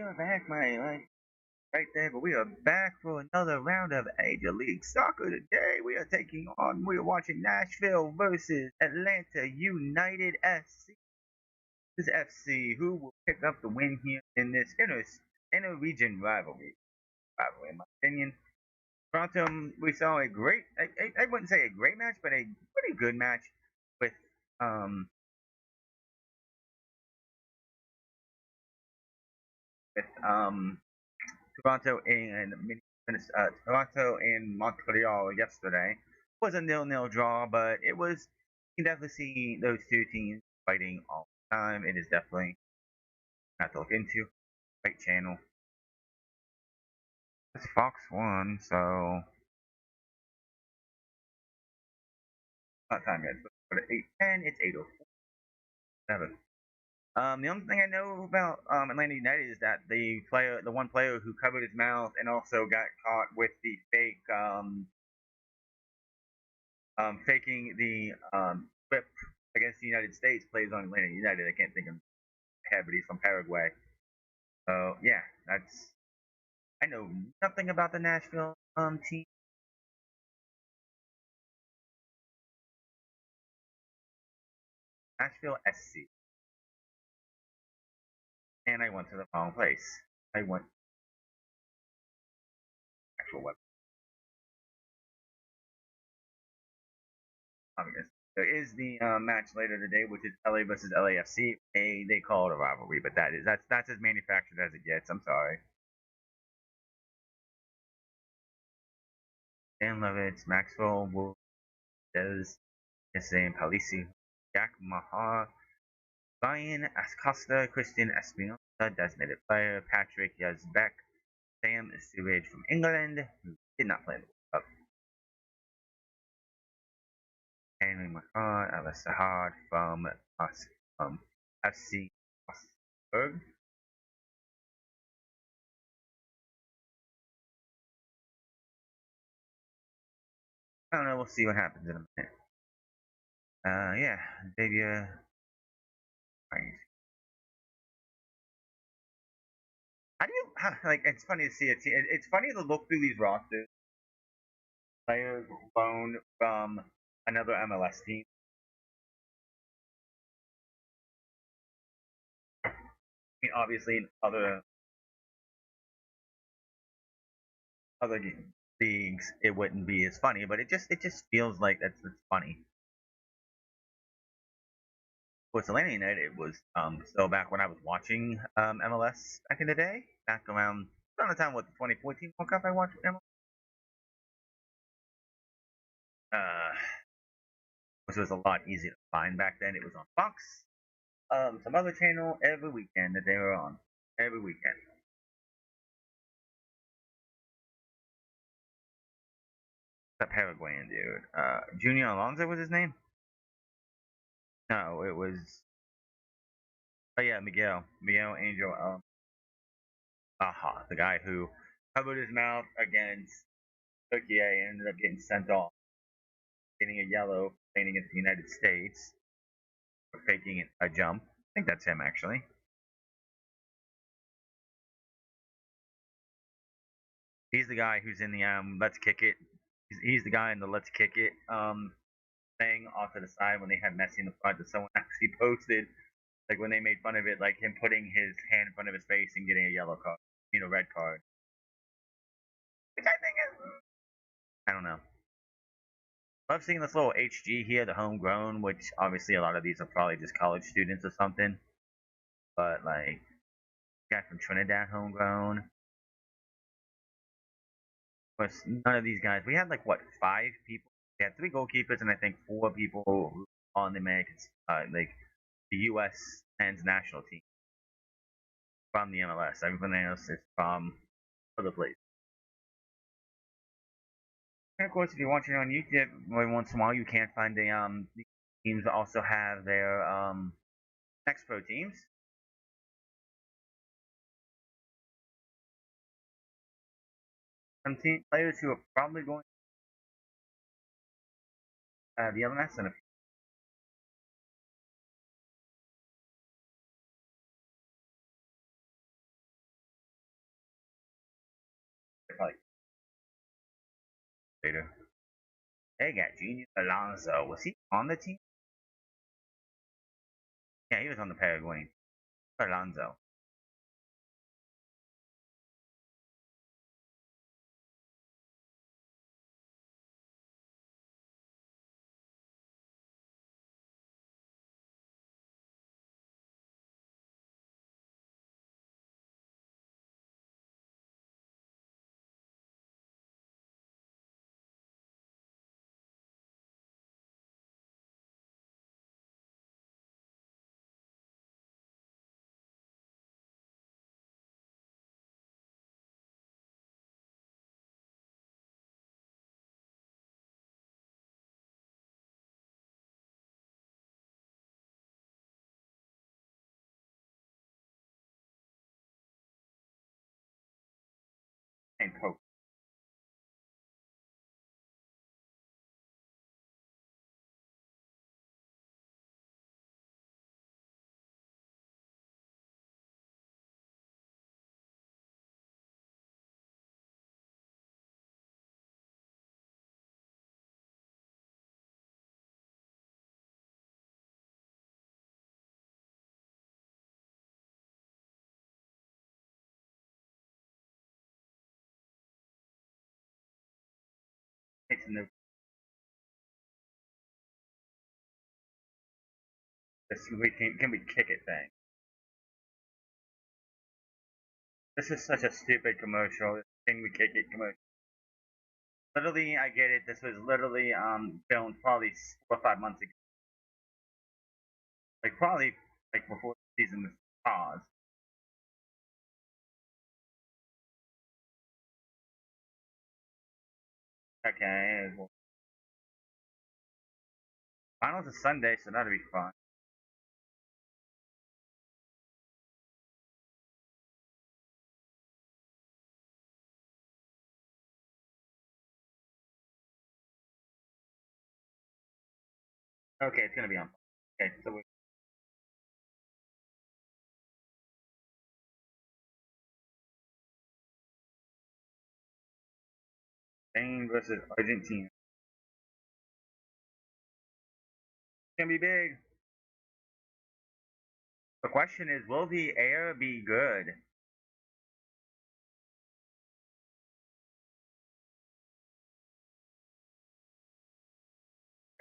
are back, right there, but we are back for another round of Major League Soccer today. We are watching Nashville versus Atlanta United FC. This FC who will pick up the win here in this inter-region rivalry. In my opinion. Toronto, we saw a great, I wouldn't say a great match, but a pretty good match with, um, with, um, Toronto and Montreal yesterday. It was a nil-nil draw, but you can definitely see those two teams fighting all the time. It is definitely not to look into. Great channel. It's Fox 1, so not time yet. But at 8:10, it's 8:04. The only thing I know about Atlanta United is that the one player who covered his mouth and also got caught with the faking the whip against the United States plays on Atlanta United. I can't think of his head, but he's from Paraguay. So yeah, I know nothing about the Nashville team. Nashville SC, and I went to the wrong place. I went actual web. There is the match later today, which is LA versus LAFC. They call it a rivalry, but that's as manufactured as it gets. I'm sorry. Dan Levitz, Maxwell, Wolf, Des, Yassine Palisi, Jack Mahar, Ryan Ascosta, Christian Espinosa, designated player, Patrick Yazbek, Sam Sewage from England, who did not play in the World Cup, Henry Mahar, Alice Sahad from FC Osberg. I don't know, we'll see what happens in a minute. Yeah, Xavier. How do you like? It's funny to see it. It's funny to look through these rosters. Players loaned from another MLS team. I mean, obviously, in other leagues, it wouldn't be as funny, but it just feels like it's funny. With Atlanta United was still back when I was watching MLS back in the day, back around the time with the 2014 World Cup I watched MLS. Uh, which was a lot easier to find back then. It was on Fox, some other channel every weekend that they were on every weekend. That Paraguayan dude, Junior Alonso was his name. No, it was. Oh yeah, Miguel Angel. Aha, the guy who covered his mouth against Turkey and ended up getting sent off, getting a yellow, playing against the United States for faking a jump. I think that's him actually. He's the guy who's in the Let's Kick It. He's the guy in the Let's Kick It thing off to the side when they had Messi in the front that someone actually posted, like when they made fun of it, like him putting his hand in front of his face and getting a yellow card, red card. Which I think is, I don't know. Love seeing this little HG here, the homegrown, which obviously a lot of these are probably just college students or something. But like, guy from Trinidad, homegrown. Of course, none of these guys. We had like what 5 people. We had 3 goalkeepers and I think 4 people on the American, like the U.S. men's national team from the MLS. Everyone else is from other places. And of course, if you're watching on YouTube, every once in a while you can't find the teams that also have their next pro teams. Some team players who are probably going the MLS and later. They got Junior Alonso. Was he on the team? Yeah, he was on the Paraguayan. Alonso. And Coke. Fixing can we kick it thing. This is such a stupid commercial. Can we kick it commercial? Literally, I get it. This was literally filmed probably 4 or 5 months ago. Like probably like before the season was paused. Okay. Well, finals is Sunday, so that'll be fun. Okay, it's gonna be on. Okay, so we're Spain versus Argentina. It's gonna be big. The question is, will the air be good?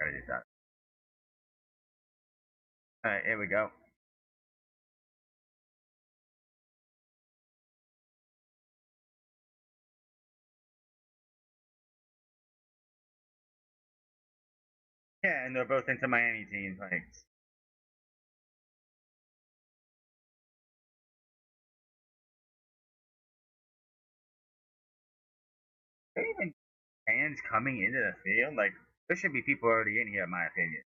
Gotta do that. All right, here we go. Yeah, and they're both into Miami teams. Like, are there even fans coming into the field? Like, there should be people already in here, in my opinion.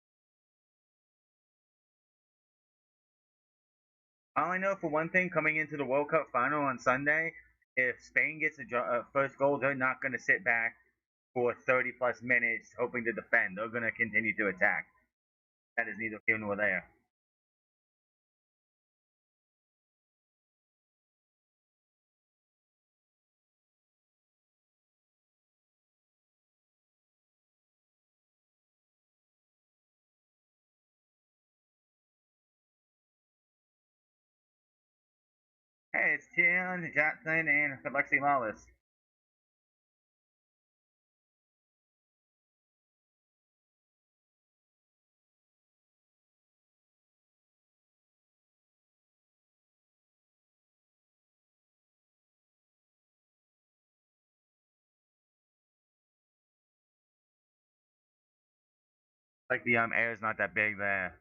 All I know for one thing, coming into the World Cup final on Sunday, if Spain gets a first goal, they're not going to sit back for 30 plus minutes hoping to defend. They're going to continue to attack. That is neither here nor there. Hey, it's Tion Jackson and Alexi Lawless. Like the air is not that big there.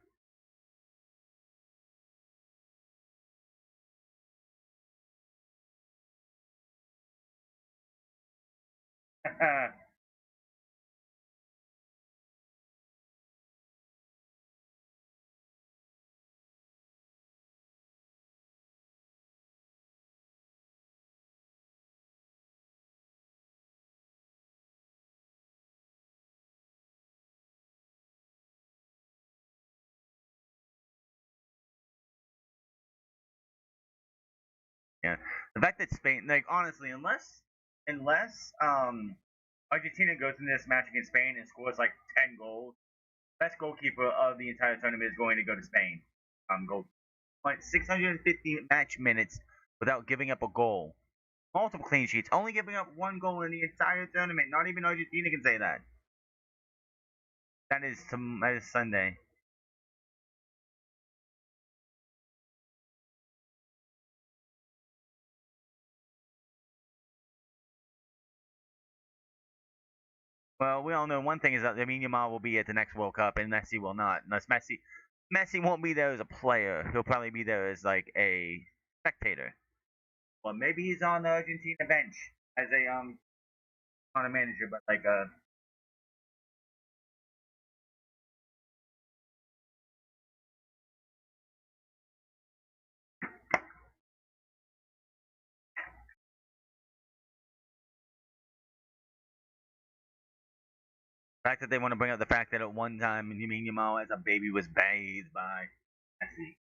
Yeah, the fact that Spain, like honestly, unless Argentina goes into this match against Spain and scores like 10 goals. Best goalkeeper of the entire tournament is going to go to Spain. Goal like 650 match minutes without giving up a goal. Multiple clean sheets, only giving up one goal in the entire tournament. Not even Argentina can say that. That is Sunday. Well, we all know one thing is that Lamine Yamal will be at the next World Cup, and Messi will not. Unless Messi won't be there as a player. He'll probably be there as like a spectator. Well, maybe he's on the Argentina bench as a not a manager, but like a. The fact that they want to bring up the fact that at one time Lamine Yamal as a baby was bathed by Messi.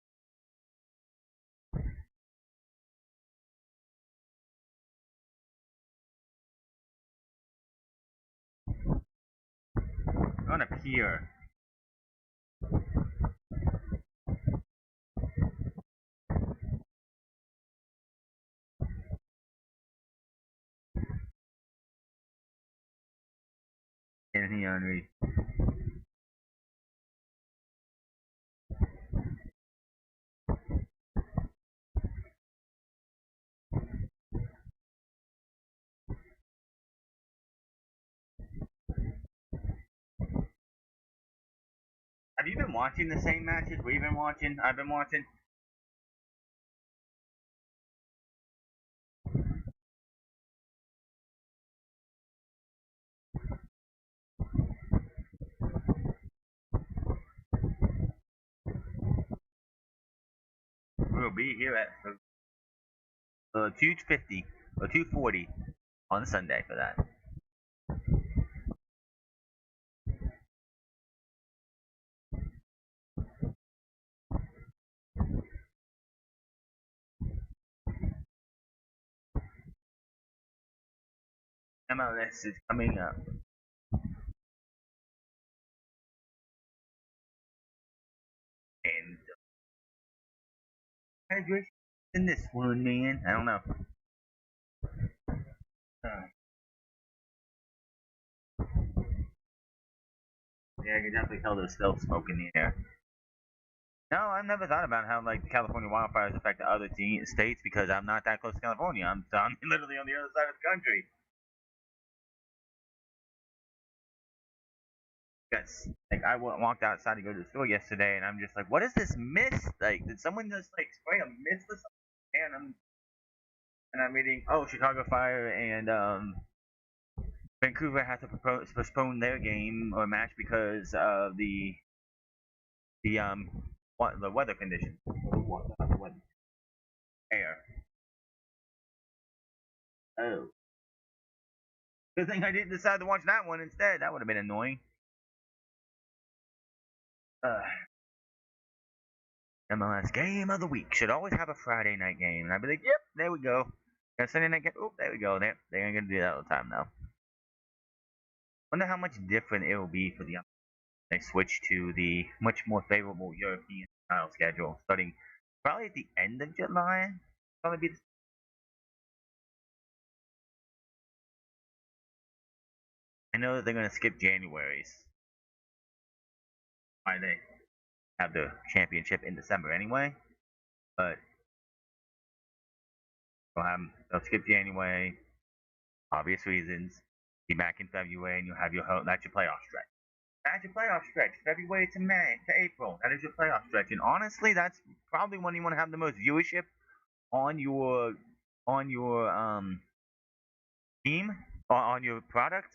On a pier. Anthony Henry. Have you been watching the same matches we've been watching? I've been watching. We'll be here at 250 or 240 on Sunday for that. MLS is coming up. And hydration in this one, man. I don't know. Uh, yeah, I can definitely tell there's still smoke in the air. No, I've never thought about how like the California wildfires affect the other states because I'm not that close to California. I'm literally on the other side of the country. Yes, like I walked outside to go to the store yesterday, and I'm just like, what is this mist? Like, did someone just like spray a mist or something? And I'm reading, oh, Chicago Fire and Vancouver had to postpone their game or match because of the what the weather conditions. What air? Oh, good thing I didn't decide to watch that one instead. That would have been annoying. Uh, MLS game of the week should always have a Friday night game, and I'd be like, yep, there we go. Got Sunday night game. Oh, there we go. They're gonna do that all the time now. Wonder how much different it will be for the they switch to the much more favorable European style schedule, starting probably at the end of July. Probably be. I know that they're gonna skip January's. Why they have the championship in December anyway, but they'll skip January, obvious reasons. Be back in February, and you'll have that's your playoff stretch. That's your playoff stretch, February to May to April. That is your playoff stretch, and honestly, that's probably when you want to have the most viewership on your team on your product.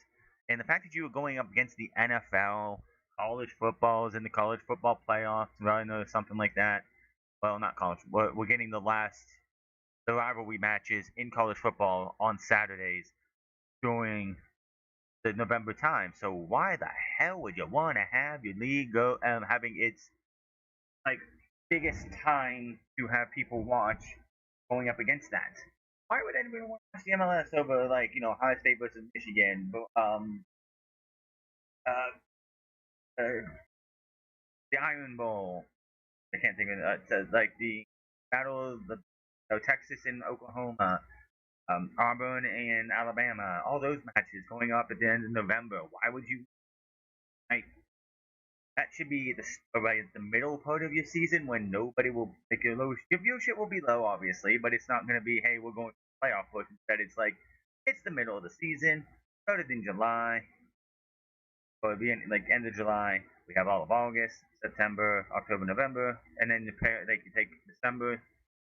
And the fact that you were going up against the NFL, college football is in the college football playoffs, right? Or something like that. Well, not college. We're getting the rivalry matches in college football on Saturdays during the November time. So why the hell would you want to have your league go having its like biggest time to have people watch going up against that? why would anyone want to watch the MLS over like Ohio State versus Michigan, uh, the Iron Bowl? I can't think of it. Like the battle of the Texas and Oklahoma, Auburn and Alabama, all those matches going up at the end of November. Why would you like that? Should be right at the middle part of your season when nobody will like your viewership will be low, obviously, but it's not going to be hey we're going to playoff push. Instead, it's like it's the middle of the season, started in July, or the like end of July. We have all of August, September, October, November, and then they can take December.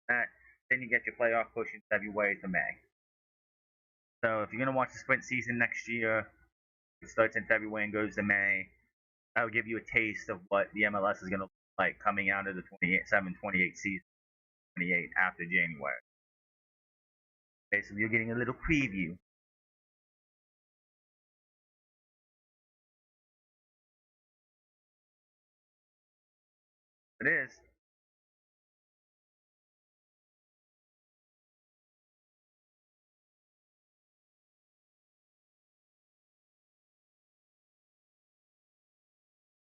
That then you get your playoff push in February to May. So if you're gonna watch the sprint season next year, it starts in February and goes to May. That'll give you a taste of what the MLS is gonna look like coming out of the 27-28 season, 28 after January. Basically, you're getting a little preview. It is.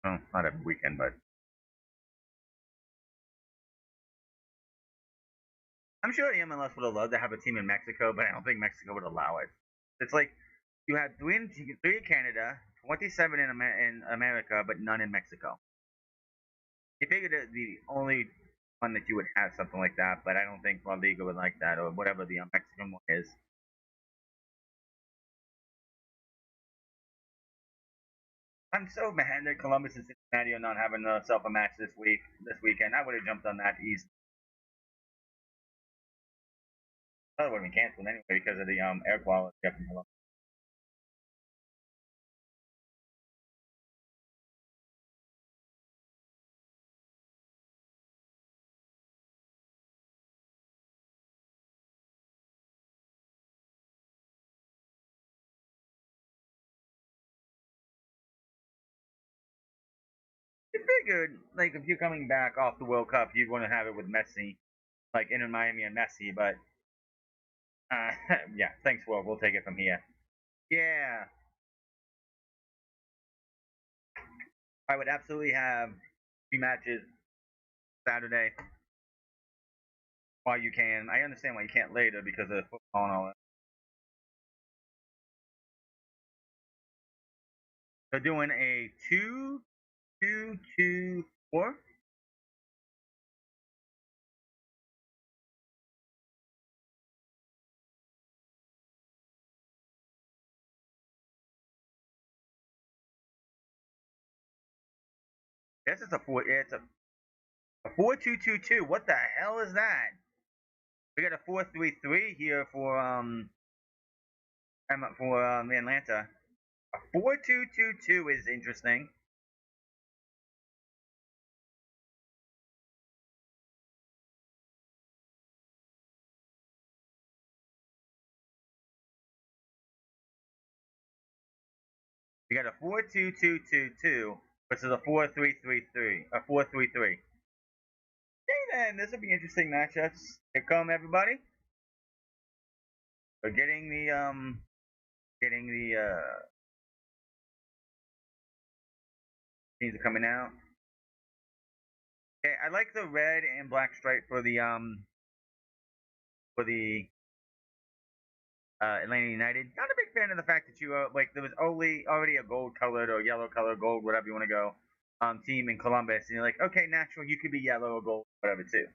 Well, not every weekend, but I'm sure the MLS would have loved to have a team in Mexico, but I don't think Mexico would allow it. It's like you have three in Canada, 27 in America, but none in Mexico. You figured it the only one that you would have something like that, but I don't think La Liga would like that or whatever the Mexican one is. I'm so mad that Columbus and Cincinnati are not having a self a match this weekend. I would have jumped on that easily. That would have been canceled anyway because of the air quality up in Columbus. You figured like if you're coming back off the World Cup, you'd want to have it with Messi, like in Miami and Messi, but yeah, thanks, world. We'll take it from here. Yeah, I would absolutely have three matches Saturday while you can. I understand why you can't later because of football and all that. They're doing a 2-2-2-4. Yes, it's a four. Yeah, it's a 4-2-2-2. What the hell is that? We got a 4-3-3 here for Atlanta. A 4-2-2-2 is interesting. We got a 4-2-2-2-2 versus a 4-3-3-3. A 4-3-3. Okay, then this will be interesting matchups. Here come everybody. We're getting the teams are coming out. Okay, I like the red and black stripe for the Atlanta United. Not a big fan of the fact that you like there was only already a gold colored or yellow colored gold, whatever you want to go, team in Columbus, and you're like, okay, Nashville, you could be yellow or gold, whatever too.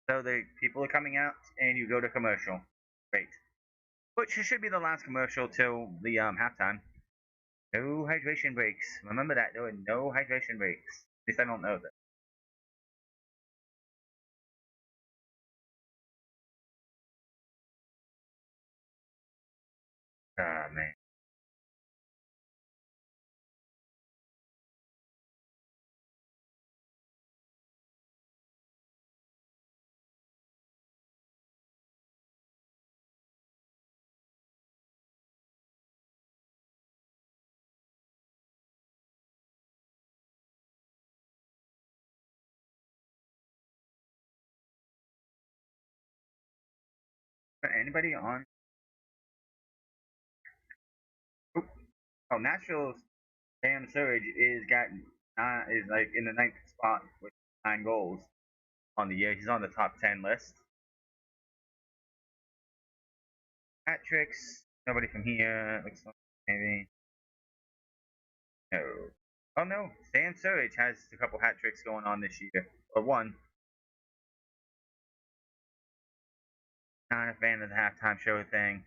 So the people are coming out, and you go to commercial. Great. Which should be the last commercial till the halftime. No hydration breaks. Remember that there were no hydration breaks. At least I don't know that. Ah man. Anybody on? Oh, Nashville's Sam Surge is like in the ninth spot with 9 goals on the year. He's on the top 10 list. Hat tricks. Nobody from here. Looks like maybe. No. Oh no, Sam Surge has a couple hat tricks going on this year. Or one. Not a fan of the halftime show thing.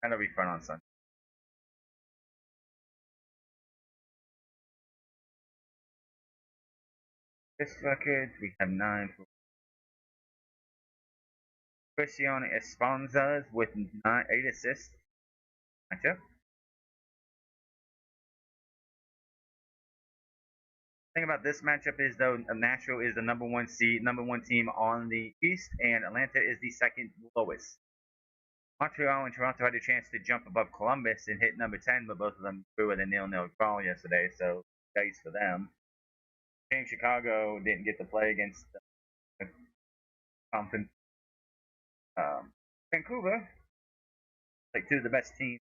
That'll be fun on Sunday. This record, we have 9 for Cristiano Esponzas with 8 assists. Matchup. Thing about this matchup is though Nashville is the number one team on the East, and Atlanta is the second lowest. Montreal and Toronto had a chance to jump above Columbus and hit number 10, but both of them drew with a 0-0 draw yesterday, so dice for them. Team Chicago didn't get to play against the conference. Vancouver, like two of the best teams.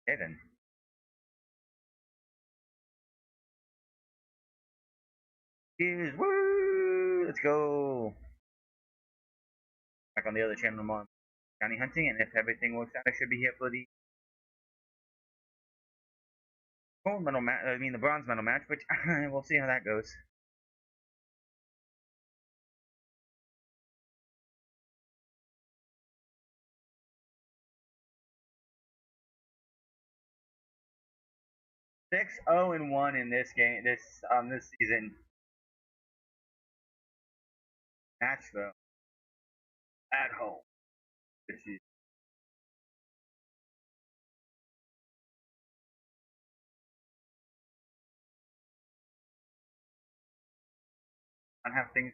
Okay then. Cheers, woo! Let's go. Back on the other channel tomorrow. County hunting, and if everything works out, I should be here for the gold medal match. I mean, the bronze medal match, which we'll see how that goes. Six 0-1 in this game, this season. Nashville at home this season. I have things.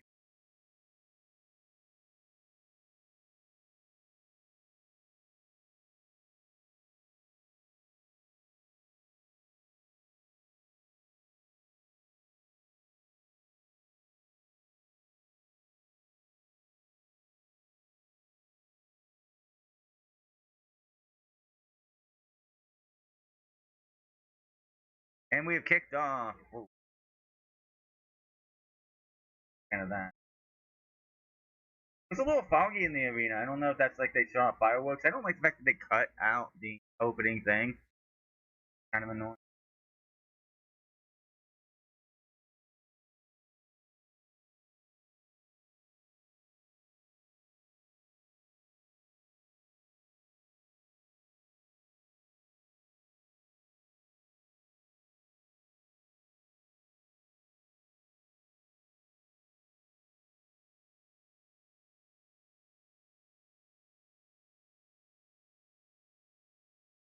And we have kicked off. Whoa, kind of that. It's a little foggy in the arena. I don't know if that's like they shot fireworks. I don't like the fact that they cut out the opening thing. Kind of annoying.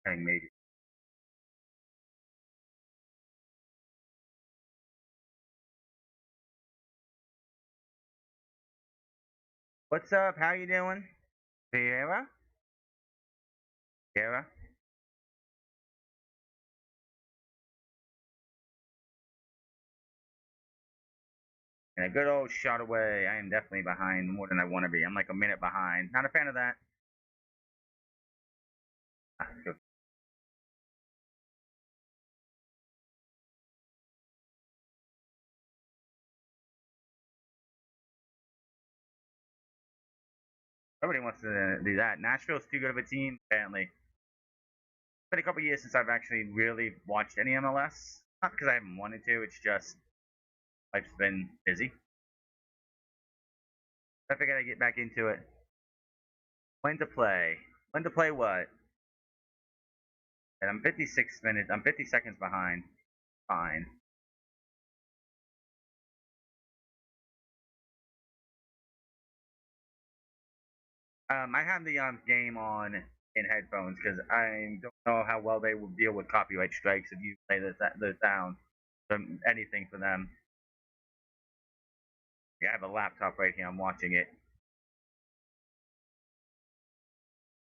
I think maybe. What's up? How you doing? Sierra? Sierra? And a good old shot away. I am definitely behind more than I want to be. I'm like a minute behind. Not a fan of that. Ah, nobody wants to do that. Nashville's too good of a team, apparently. It's been a couple years since I've actually really watched any MLS. Not because I haven't wanted to, it's just life's been busy. I figured I'd get back into it. When to play? When to play what? And I'm 56 minutes. I'm 50 seconds behind. Fine. I have the game on in headphones because I don't know how well they will deal with copyright strikes if you play the sound from anything for them. Yeah, I have a laptop right here. I'm watching it.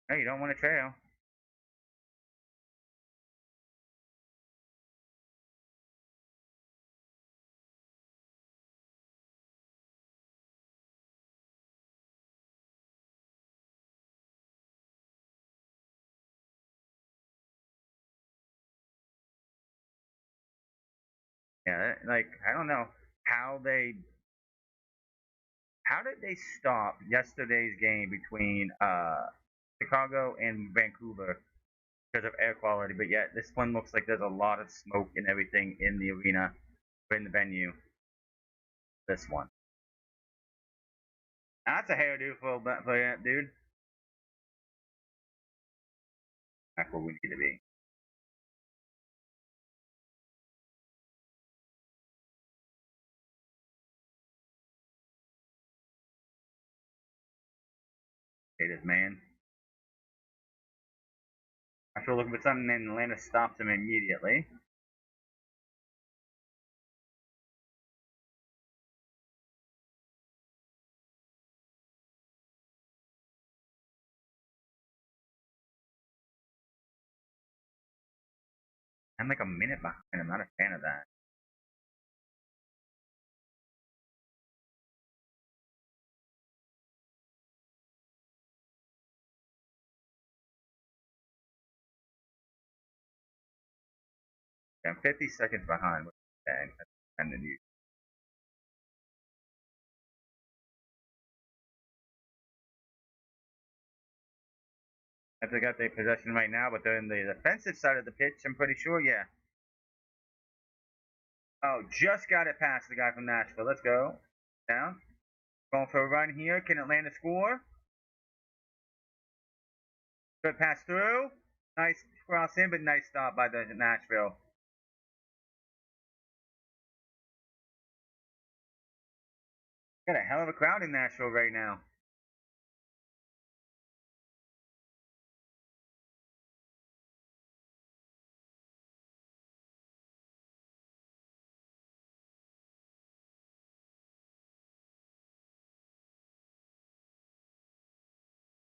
No, you don't want a trail. Yeah, like I don't know how they how did they stop yesterday's game between Chicago and Vancouver because of air quality, but yet this one looks like there's a lot of smoke and everything in the arena, in the venue. This one, that's a hairdo for that dude. That's where we need to be. Haters, man. After looking for something, and Atlanta stops him immediately. I'm like a minute behind. I'm not a fan of that. I'm 50 seconds behind. Dang, and then you. If they got their possession right now, but they're in the defensive side of the pitch, I'm pretty sure. Yeah. Oh, just got it past the guy from Nashville. Let's go. Down. Going for a run here. Can Atlanta score? Good pass through. Nice cross in, but nice stop by the Nashville. Got a hell of a crowd in Nashville right now.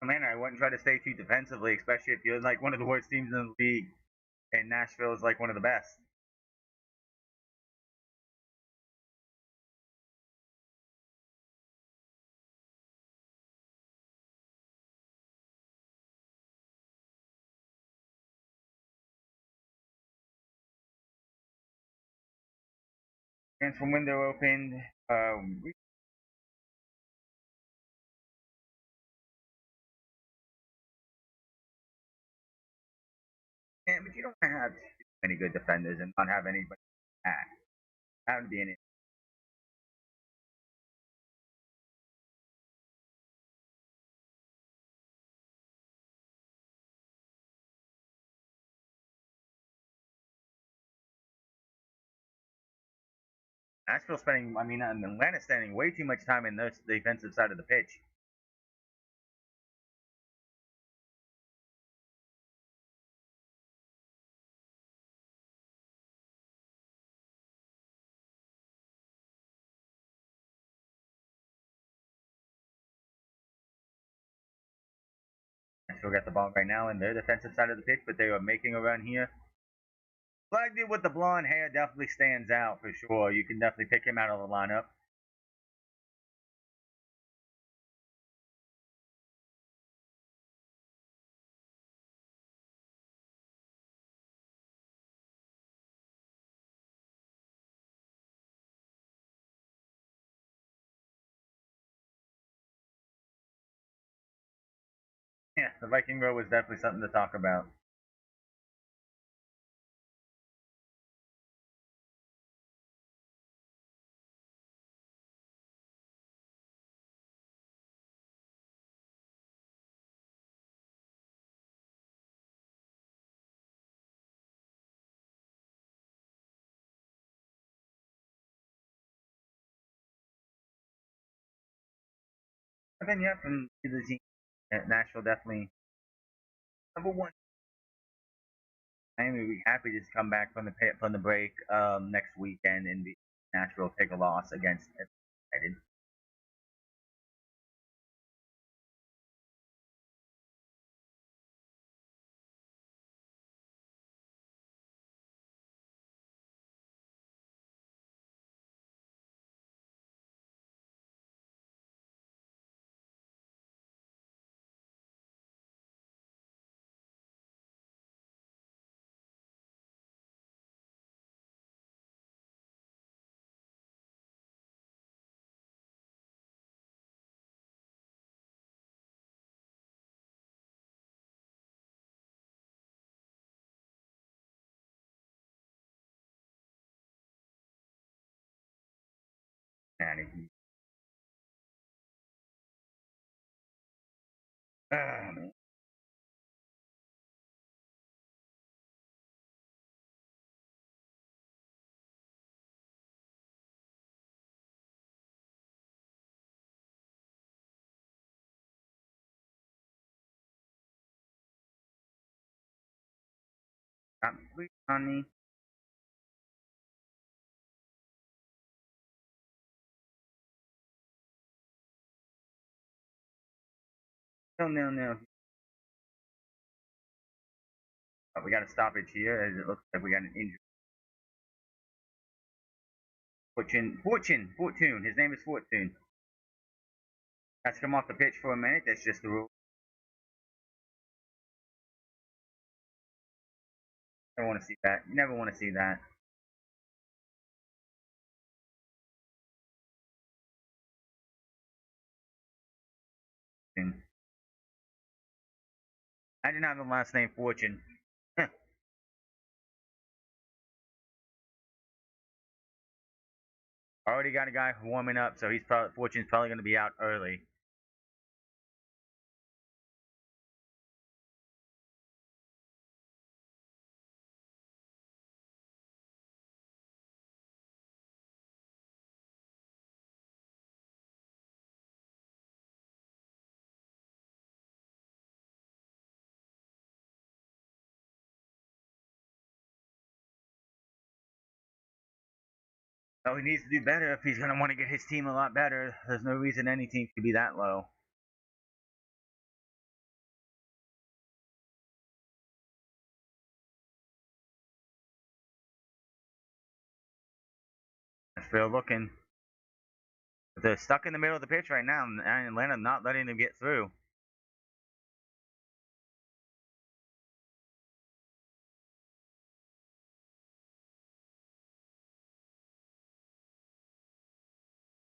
Atlanta, I wouldn't try to stay too defensively, especially if you're like one of the worst teams in the league, and Nashville is like one of the best. Transfer window opened. But you don't have many good defenders and not have anybody attack. That would be an Nashville spending, I mean, Atlanta spending way too much time in the defensive side of the pitch. Nashville got the ball right now in their defensive side of the pitch, but they are making a run here. Black dude with the blonde hair definitely stands out for sure. You can definitely pick him out of the lineup. Yeah, the Viking row was definitely something to talk about. But then, yeah, from the team, Nashville definitely number one. I mean, we happy to come back from the break next weekend and be Nashville take a loss against United. Man. Stop sleeping on me. No, no, no. Oh, we got a stoppage here as it looks like we got an injury. Fortune. His name is Fortune. Has to come off the pitch for a minute. That's just the rule. I don't want to see that. You never want to see that. I didn't have the last name Fortune. Already got a guy warming up, so he's probably Fortune's probably going to be out early. Oh, he needs to do better if he's going to want to get his team a lot better. There's no reason any team should be that low. Nashville looking. They're stuck in the middle of the pitch right now, and Atlanta not letting them get through.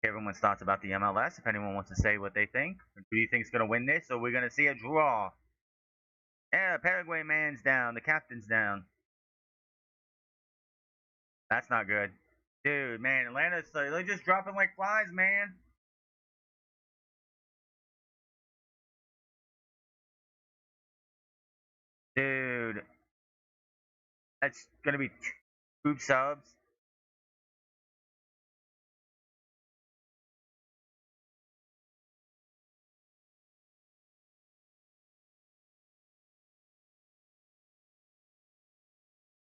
Everyone's thoughts about the MLS. If anyone wants to say what they think, who do you think is going to win this, or we're going to see a draw? Yeah, Paraguay man's down. The captain's down. That's not good, dude. Man, Atlanta's they're just dropping like flies, man. Dude, that's going to be two subs.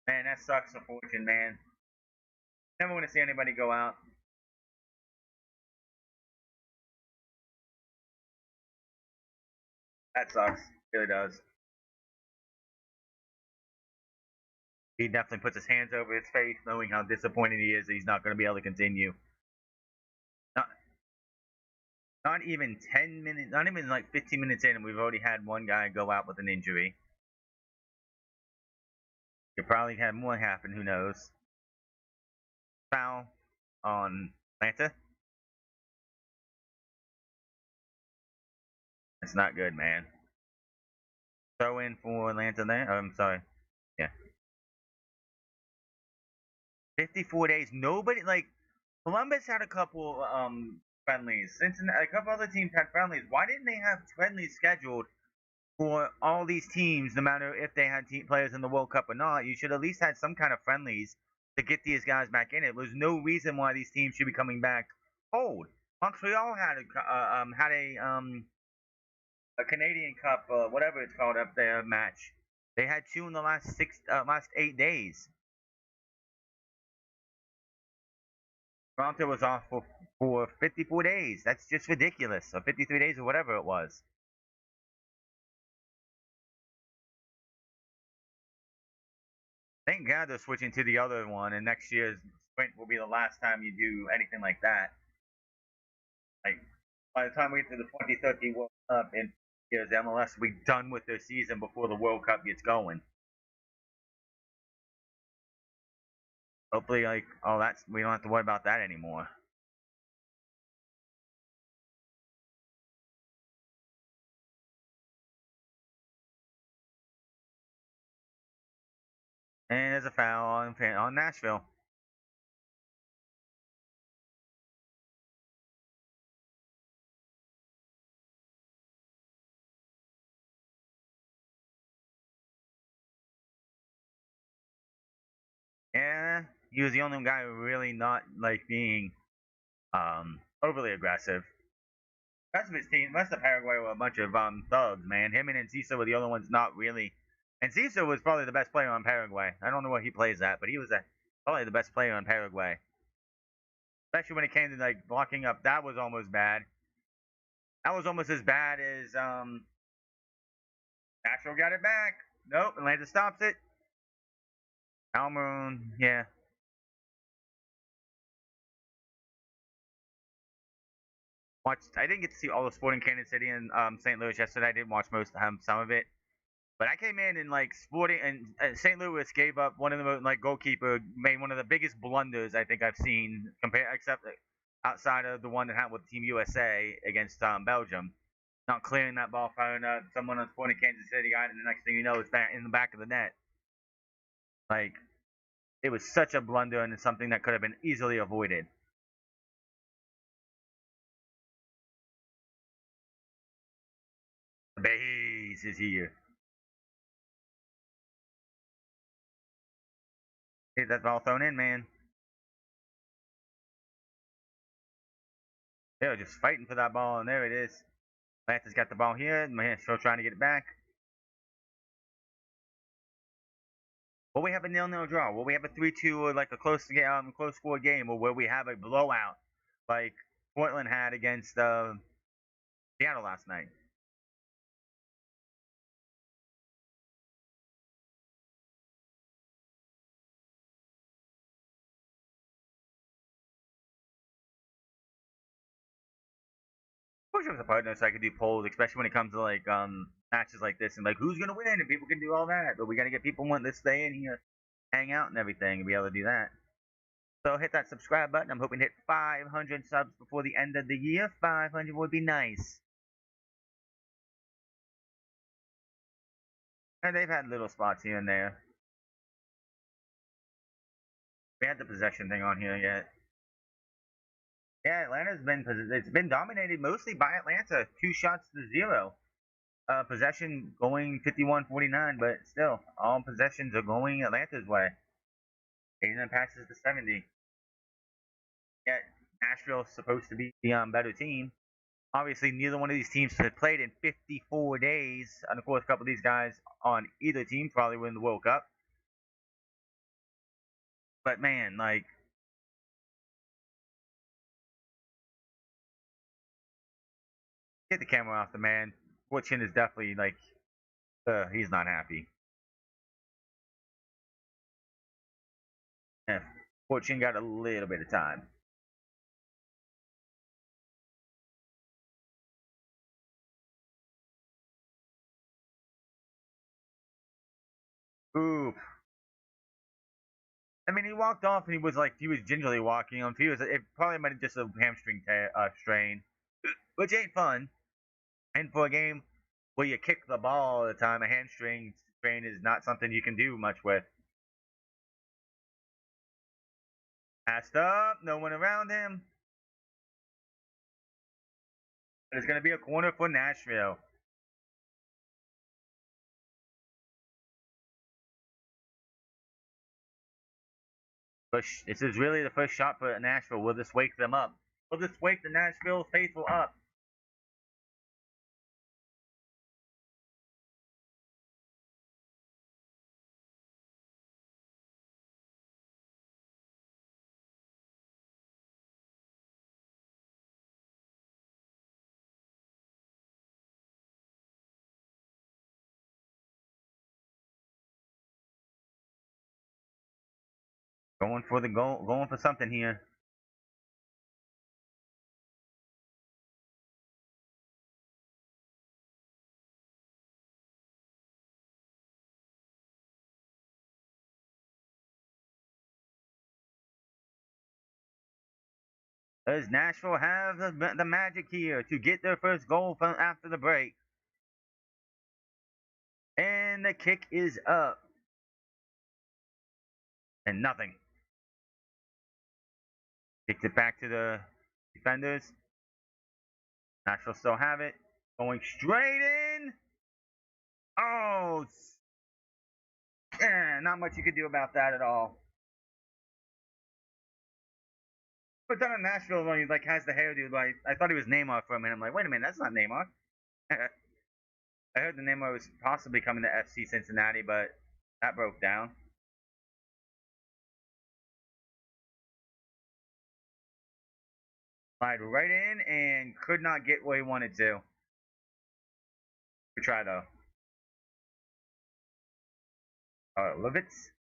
Man, that sucks for Fortune, man. Never want to see anybody go out. That sucks. It really does. He definitely puts his hands over his face, knowing how disappointed he is that he's not going to be able to continue. Not, not even 10 minutes, not even like 15 minutes in, and we've already had one guy go out with an injury. Could probably have more happen, who knows. Foul on Atlanta. That's not good, man. Throw in for Atlanta there. I'm sorry. Yeah. 54 days. Nobody, like, Columbus had a couple friendlies. Cincinnati, a couple other teams had friendlies. Why didn't they have friendlies scheduled for all these teams, no matter if they had players in the World Cup or not? You should at least had some kind of friendlies to get these guys back in it. There's no reason why these teams should be coming back cold. Montreal had a Canadian Cup, whatever it's called up there match. They had two in the last 8 days. Toronto was off for 54 days. That's just ridiculous. Or 53 days or whatever it was. Thank God they're switching to the other one, and next year's sprint will be the last time you do anything like that. Like by the time we get to the 2030 World Cup in years, MLS will be done with their season before the World Cup gets going. Hopefully, like that's we don't have to worry about that anymore. And there's a foul on Nashville. Yeah, he was the only guy really not like being overly aggressive. The rest of his team, the rest of Paraguay were a bunch of thugs, man. Him and Enciso were the only ones not really. Enciso was probably the best player on Paraguay. I don't know what he plays at, but he was probably the best player on Paraguay. Especially when it came to like blocking up, that was almost bad. That was almost as bad as Nashville got it back. Nope, Atlanta stops it. Almaroon, yeah. Watched. I didn't get to see all the Sporting Kansas City and St. Louis yesterday. I did watch most of some of it. But I came in and like Sporting and St. Louis gave up one of the like goalkeeper made one of the biggest blunders I think I've seen compared except outside of the one that happened with Team USA against Belgium. Not clearing that ball, firing someone on Sporting Kansas City got it, and the next thing you know, it's back in the back of the net. Like it was such a blunder and it's something that could have been easily avoided. The base is here. Get that ball thrown in, man. They were just fighting for that ball, and there it is. Atlanta's got the ball here. Man, still trying to get it back. Will we have a nil-nil draw? Will we have a 3-2 or like a close score game, or will we have a blowout like Portland had against Seattle last night? I wish I was a partner so I could do polls, especially when it comes to like matches like this and like who's gonna win and people can do all that. But we gotta get people wanting to stay in here, hang out and everything, and be able to do that. So hit that subscribe button. I'm hoping to hit 500 subs before the end of the year. 500 would be nice. And they've had little spots here and there. We had the possession thing on here yet. Yeah, it's been dominated mostly by Atlanta. 2 shots to 0. Possession going 51-49, but still, all possessions are going Atlanta's way. 89 passes to 70. Yet Nashville's supposed to be the better team. Obviously, neither one of these teams have played in 54 days. And of course, a couple of these guys on either team probably win the World Cup. But man, like, get the camera off the man. Fortune is definitely like, he's not happy. Yeah, Fortune got a little bit of time. Ooh, I mean, he walked off and he was gingerly walking on. He was it probably might have just a hamstring strain, which ain't fun. And for a game where you kick the ball all the time, a hamstring strain is not something you can do much with. Passed up, no one around him. But it's gonna be a corner for Nashville. This is really the first shot for Nashville. Will this wake them up? Will this wake the Nashville faithful up? Going for the goal, going for something here. Does Nashville have the magic here to get their first goal from after the break? And the kick is up. And nothing. Kicked it back to the defenders. Nashville still have it. Going straight in. Oh, yeah, not much you could do about that at all. But then in Nashville, when he like has the hairdo, like I thought he was Neymar for a minute. I'm like, wait a minute, that's not Neymar. I heard the Neymar was possibly coming to FC Cincinnati, but that broke down. Slide right in and could not get what he wanted to. Good try though. Levitz.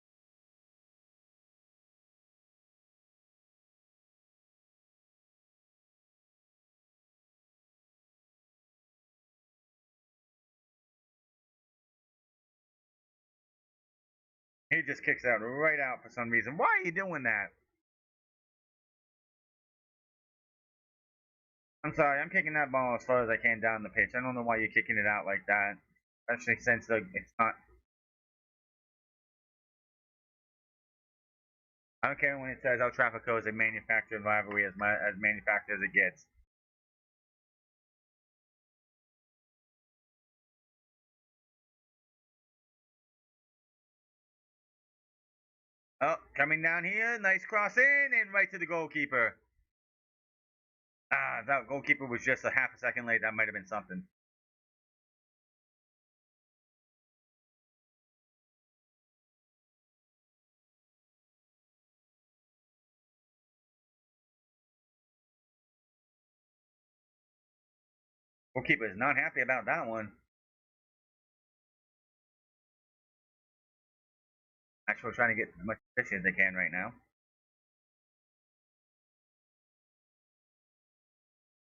He just kicks out right out for some reason. Why are you doing that? I'm sorry, I'm kicking that ball as far as I can down the pitch. I don't know why you're kicking it out like that. Especially since it's not. I don't care when it says El Trafico is a manufactured rivalry as manufactured as it gets. Oh, coming down here, nice cross in and right to the goalkeeper. Ah, that goalkeeper was just a half a second late. That might have been something. Goalkeeper is not happy about that one. Actually, trying to get as much efficient as they can right now.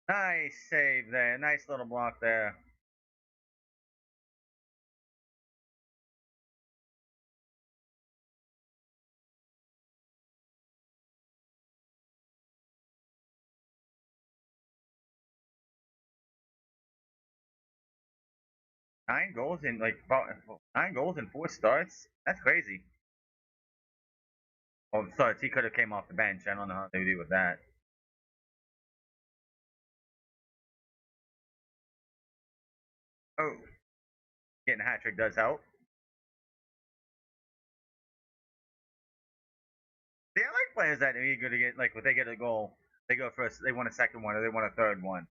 Nice save there. Nice little block there. Nine goals in 4 starts. That's crazy. Oh, starts. He could have came off the bench. I don't know how they do with that. Oh, getting a hat trick does help. See, I like players that are eager to get like when they get a goal, they go first. They want a second one or they want a third one.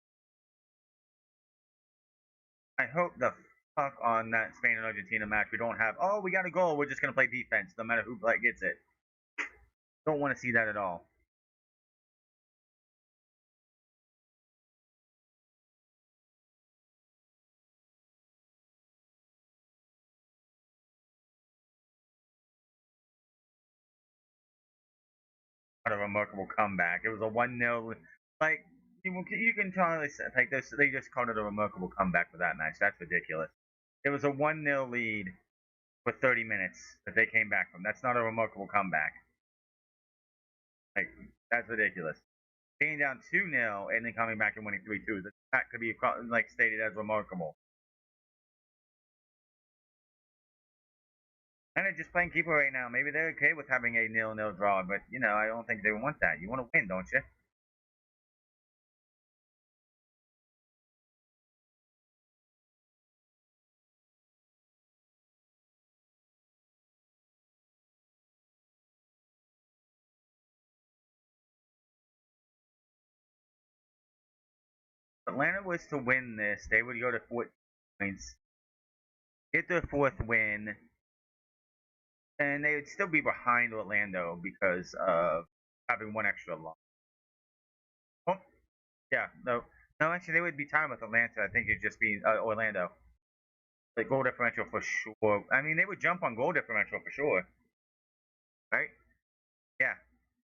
I hope the fuck on that Spain and Argentina match we don't have. Oh, we got a goal. We're just gonna play defense, no matter who gets it. Don't want to see that at all. What a remarkable comeback! It was a 1-0. Like you can tell like this. They just called it a remarkable comeback for that match. That's ridiculous. It was a 1-0 lead for 30 minutes that they came back from. That's not a remarkable comeback. Like that's ridiculous. Being down 2-0 and then coming back and winning 3-2. That could be like stated as remarkable. And they're just playing keeper right now. Maybe they're okay with having a 0-0 draw, but I don't think they want that. You want to win, don't you? If Atlanta was to win this, they would go to 14 points, get their fourth win, and they would still be behind Orlando because of having one extra loss. Oh, yeah, no, no, actually, they would be tied with Atlanta. I think it'd just be Orlando. The goal differential for sure. I mean, they would jump on goal differential for sure, right? Yeah,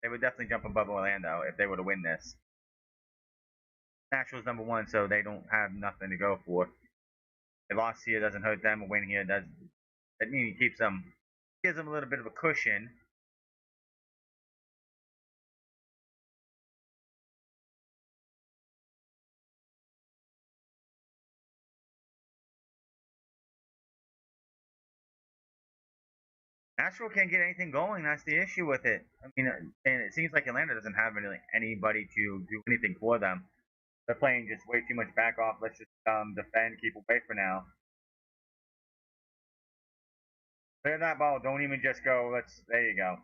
they would definitely jump above Orlando if they were to win this. Nashville's number one, so they don't have nothing to go for. A loss here doesn't hurt them. A win here does. That means he keeps them, gives them a little bit of a cushion. Nashville can't get anything going. That's the issue with it. I mean, and it seems like Atlanta doesn't have anybody to do anything for them. They're playing just way too much back off. Let's just defend, keep away for now. Clear that ball. Don't even just go. Let's. There you go.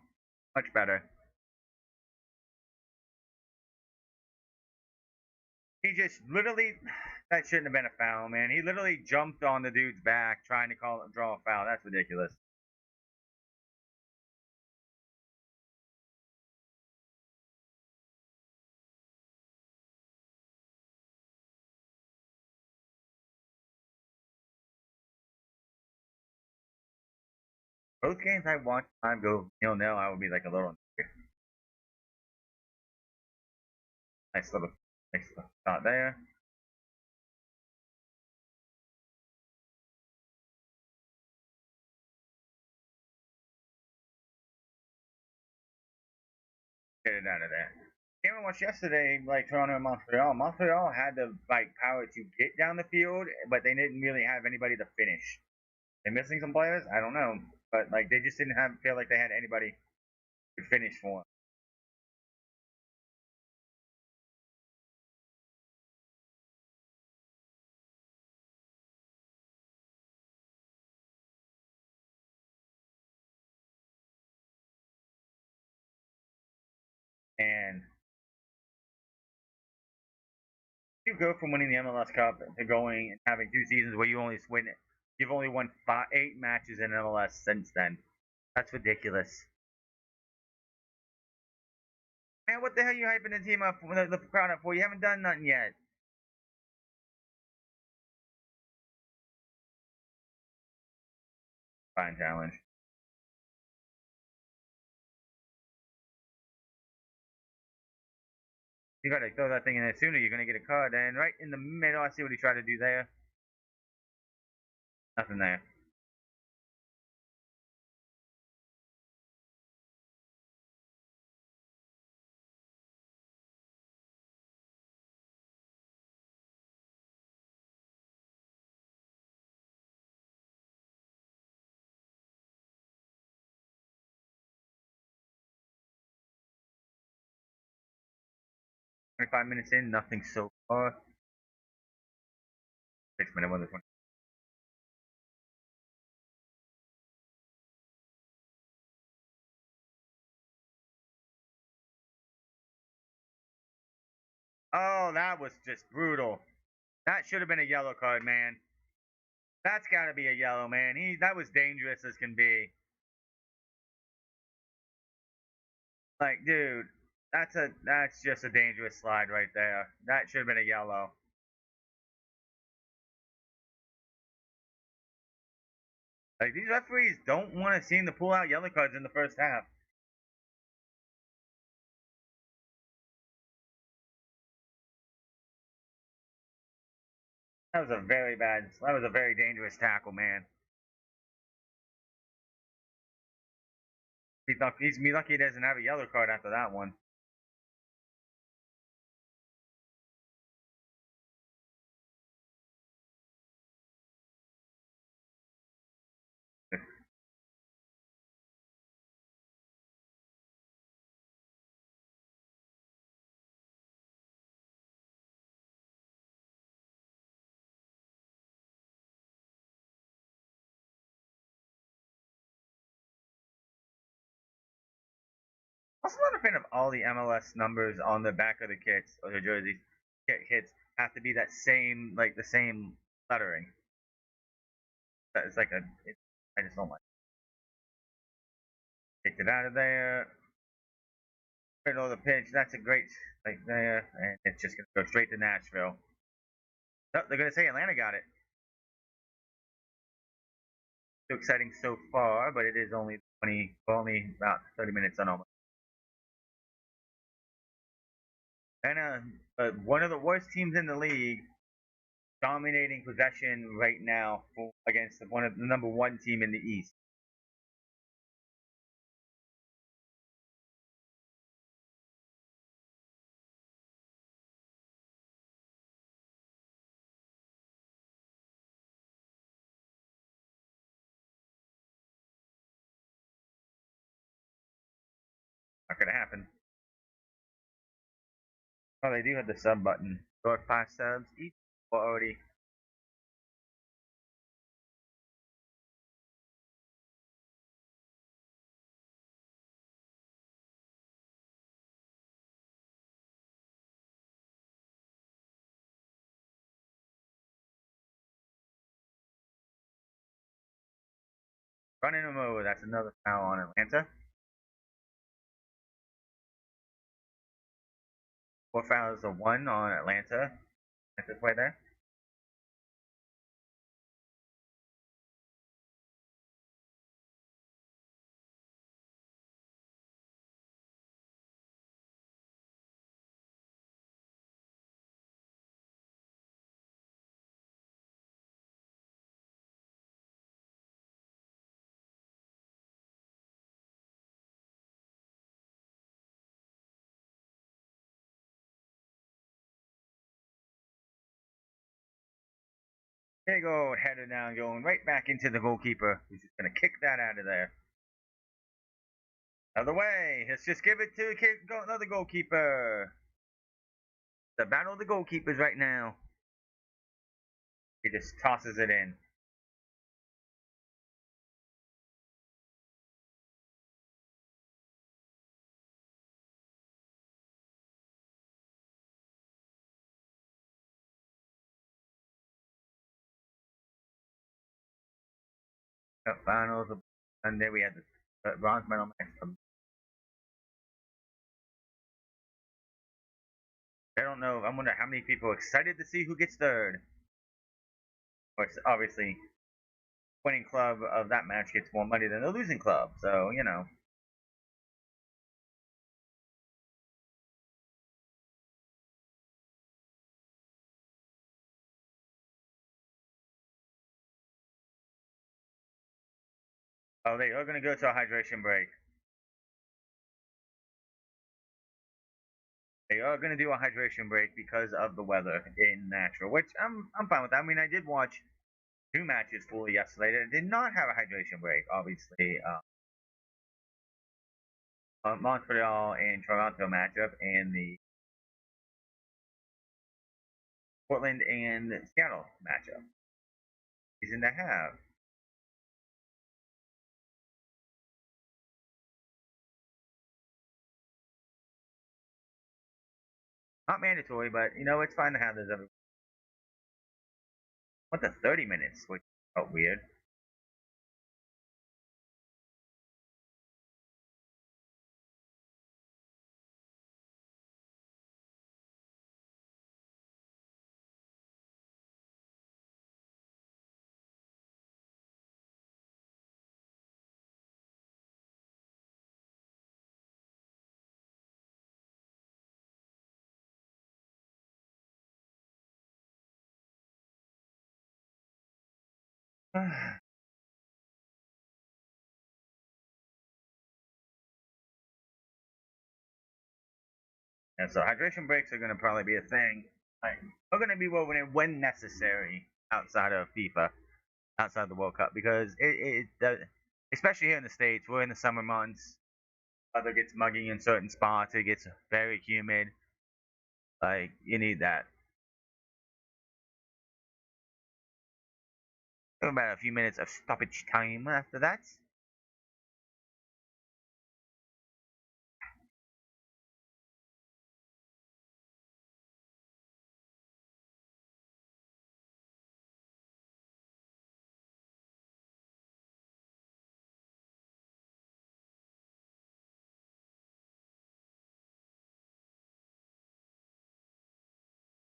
Much better. He just literally that shouldn't have been a foul, man. He literally jumped on the dude's back trying to draw a foul. That's ridiculous. Both games I watched time go 0-0, I would be like a little nice little shot there. Get it out of there. Game I watched yesterday, like Toronto and Montreal. Montreal had the like power to get down the field, but they didn't really have anybody to finish. They're missing some players. I don't know, but like they just didn't feel like they had anybody to finish for them. And you go from winning the MLS Cup to going and having 2 seasons where you only win, you've only won 8 matches in MLS since then. That's ridiculous. Man, what the hell are you hyping the team up, the crowd up for? You haven't done nothing yet. Fine challenge. You gotta throw that thing in there sooner. You're gonna get a card. And right in the middle, I see what he tried to do there. Nothing there. 25 minutes in, nothing so far. 6 minute one. Oh, that was just brutal. That should have been a yellow card, man. That's got to be a yellow, man. That was dangerous as can be. Like, dude, that's just a dangerous slide right there. That should have been a yellow. Like these referees don't want to seem to pull out yellow cards in the first half. That was a very bad. That was a very dangerous tackle, man. He's me lucky he doesn't have a yellow card after that one. Also, not a fan of all the MLS numbers on the back of the kits or the jerseys. Kits have to be that same, like the same lettering. It's like I just don't like. Kicked it out of there. Middle of the pitch. That's a great, like there, and it's just gonna go straight to Nashville. Oh, they're gonna say Atlanta got it. Too exciting so far, but it is only 20, only about 30 minutes on almost. And one of the worst teams in the league, dominating possession right now against one of the number one team in the East. Not gonna happen. Oh, they do have the sub button. Short 5 subs each. Already Running him over. That's another foul on Atlanta. 4 fouls to 1 on Atlanta. At this play there. There you go, header down, going right back into the goalkeeper. He's just going to kick that out of there. Other way. Let's just give it to another goalkeeper. The battle of the goalkeepers right now. He just tosses it in. The finals, and then we had the bronze medal match. I don't know. I wonder how many people are excited to see who gets third. Of course, obviously, winning club of that match gets more money than the losing club. So, you know. Oh, they are going to go to a hydration break. They are going to do a hydration break because of the weather in Nashville, which I'm fine with that. I mean, I did watch 2 matches fully yesterday that did not have a hydration break. Obviously, Montreal and Toronto matchup, and the Portland and Seattle matchup. Reason to have. Not mandatory, but you know it's fine to have this every. What the 30 minutes, which felt weird. And so hydration breaks are going to probably be a thing. Like, they're going to be woven in when necessary outside of FIFA, outside the World Cup, because it does, especially here in the States, we're in the summer months. Weather gets muggy in certain spots. It gets very humid. Like you need that. About a few minutes of stoppage time after that.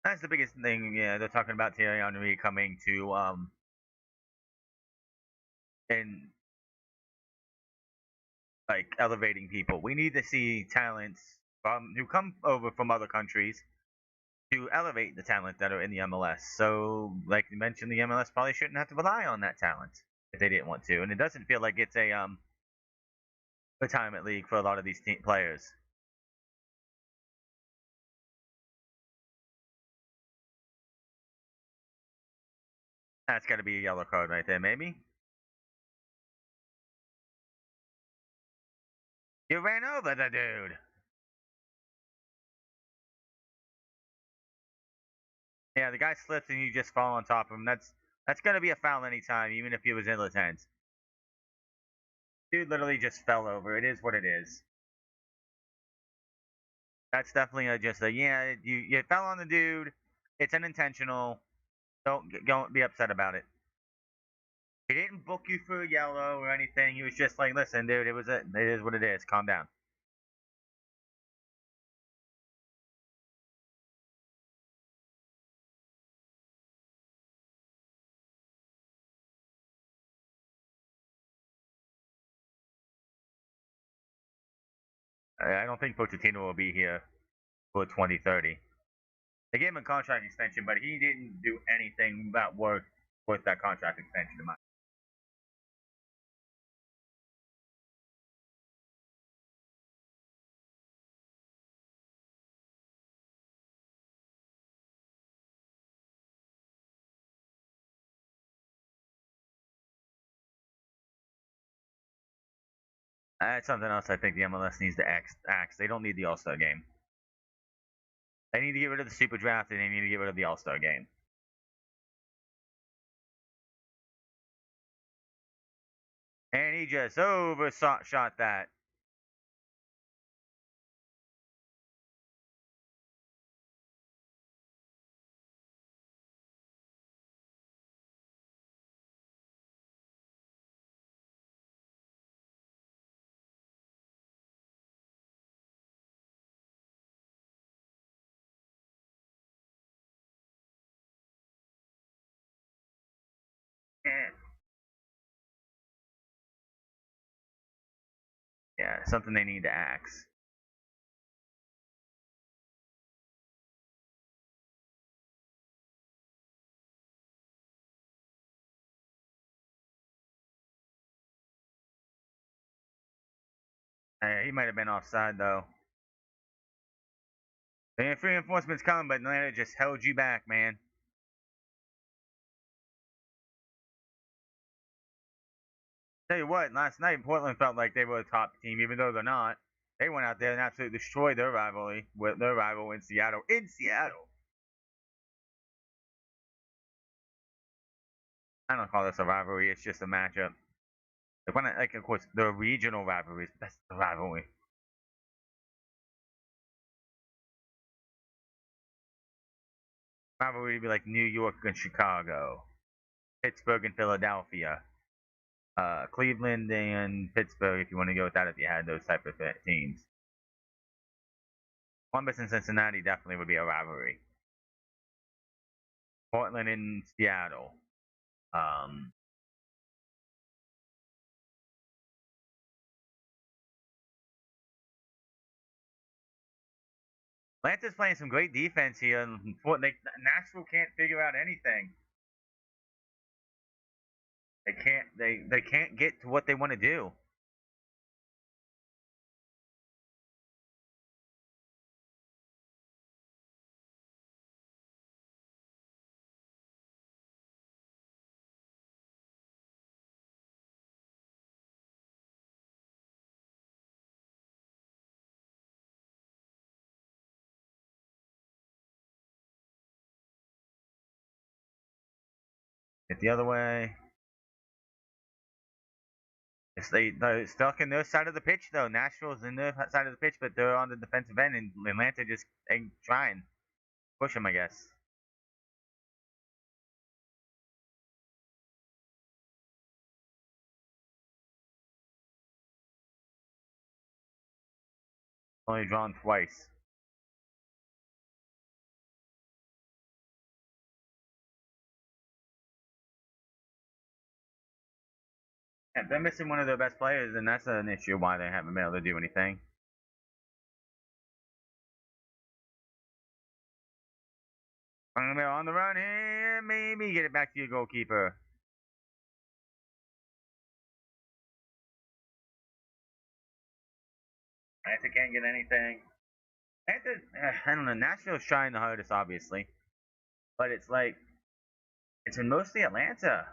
That's the biggest thing. Yeah, they're talking about Thierry Henry coming to and like elevating people. We need to see talents who come over from other countries to elevate the talent that are in the MLS. So, like you mentioned, the MLS probably shouldn't have to rely on that talent if they didn't want to. And it doesn't feel like it's a retirement league for a lot of these players. That's got to be a yellow card right there, maybe. You ran over the dude. Yeah, the guy slips and you just fall on top of him. That's gonna be a foul anytime, even if he was in the tent. Dude literally just fell over. It is what it is. That's definitely just a yeah. You fell on the dude. It's unintentional. Don't be upset about it. He didn't book you for a yellow or anything. He was just like, listen, dude, it is what it is. Calm down. I don't think Pochettino will be here for 2030. They gave him a contract extension, but he didn't do anything that worth that contract extension in my. That's something else I think the MLS needs to axe. They don't need the All Star game. They need to get rid of the Super Draft and they need to get rid of the All Star game. And he just overshot that. Yeah, yeah, something they need to axe. He might have been offside though. The reinforcements coming, but Atlanta just held you back, man. Tell you what, last night Portland felt like they were a top team, even though they're not. They went out there and absolutely destroyed their rivalry with their rival in Seattle. In Seattle, I don't call this a rivalry; it's just a matchup. Like of course, the regional rivalries. That's the rivalry. Rivalry would be like New York and Chicago, Pittsburgh and Philadelphia, Cleveland and Pittsburgh. If you want to go with that, if you had those type of teams, Columbus and Cincinnati definitely would be a rivalry. Portland and Seattle. Um, Atlanta's playing some great defense here, and Nashville can't figure out anything. They can't get to what they want to do. It's the other way. They're stuck in their side of the pitch though. Nashville's in their side of the pitch, but they're on the defensive end, and Atlanta just ain't trying. Push them, I guess. Only drawn twice. Yeah, they're missing one of their best players, and that's an issue why they haven't been able to do anything. On the run here, maybe get it back to your goalkeeper. Atlanta can't get anything. Atlanta, I don't know. Nashville's trying the hardest, obviously, but it's like it's been mostly Atlanta.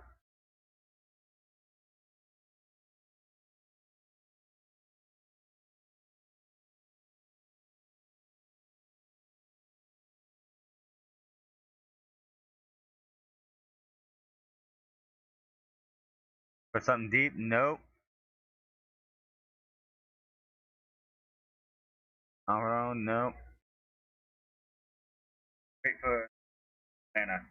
For something deep, nope. Our own, nope. Wait for Atlanta.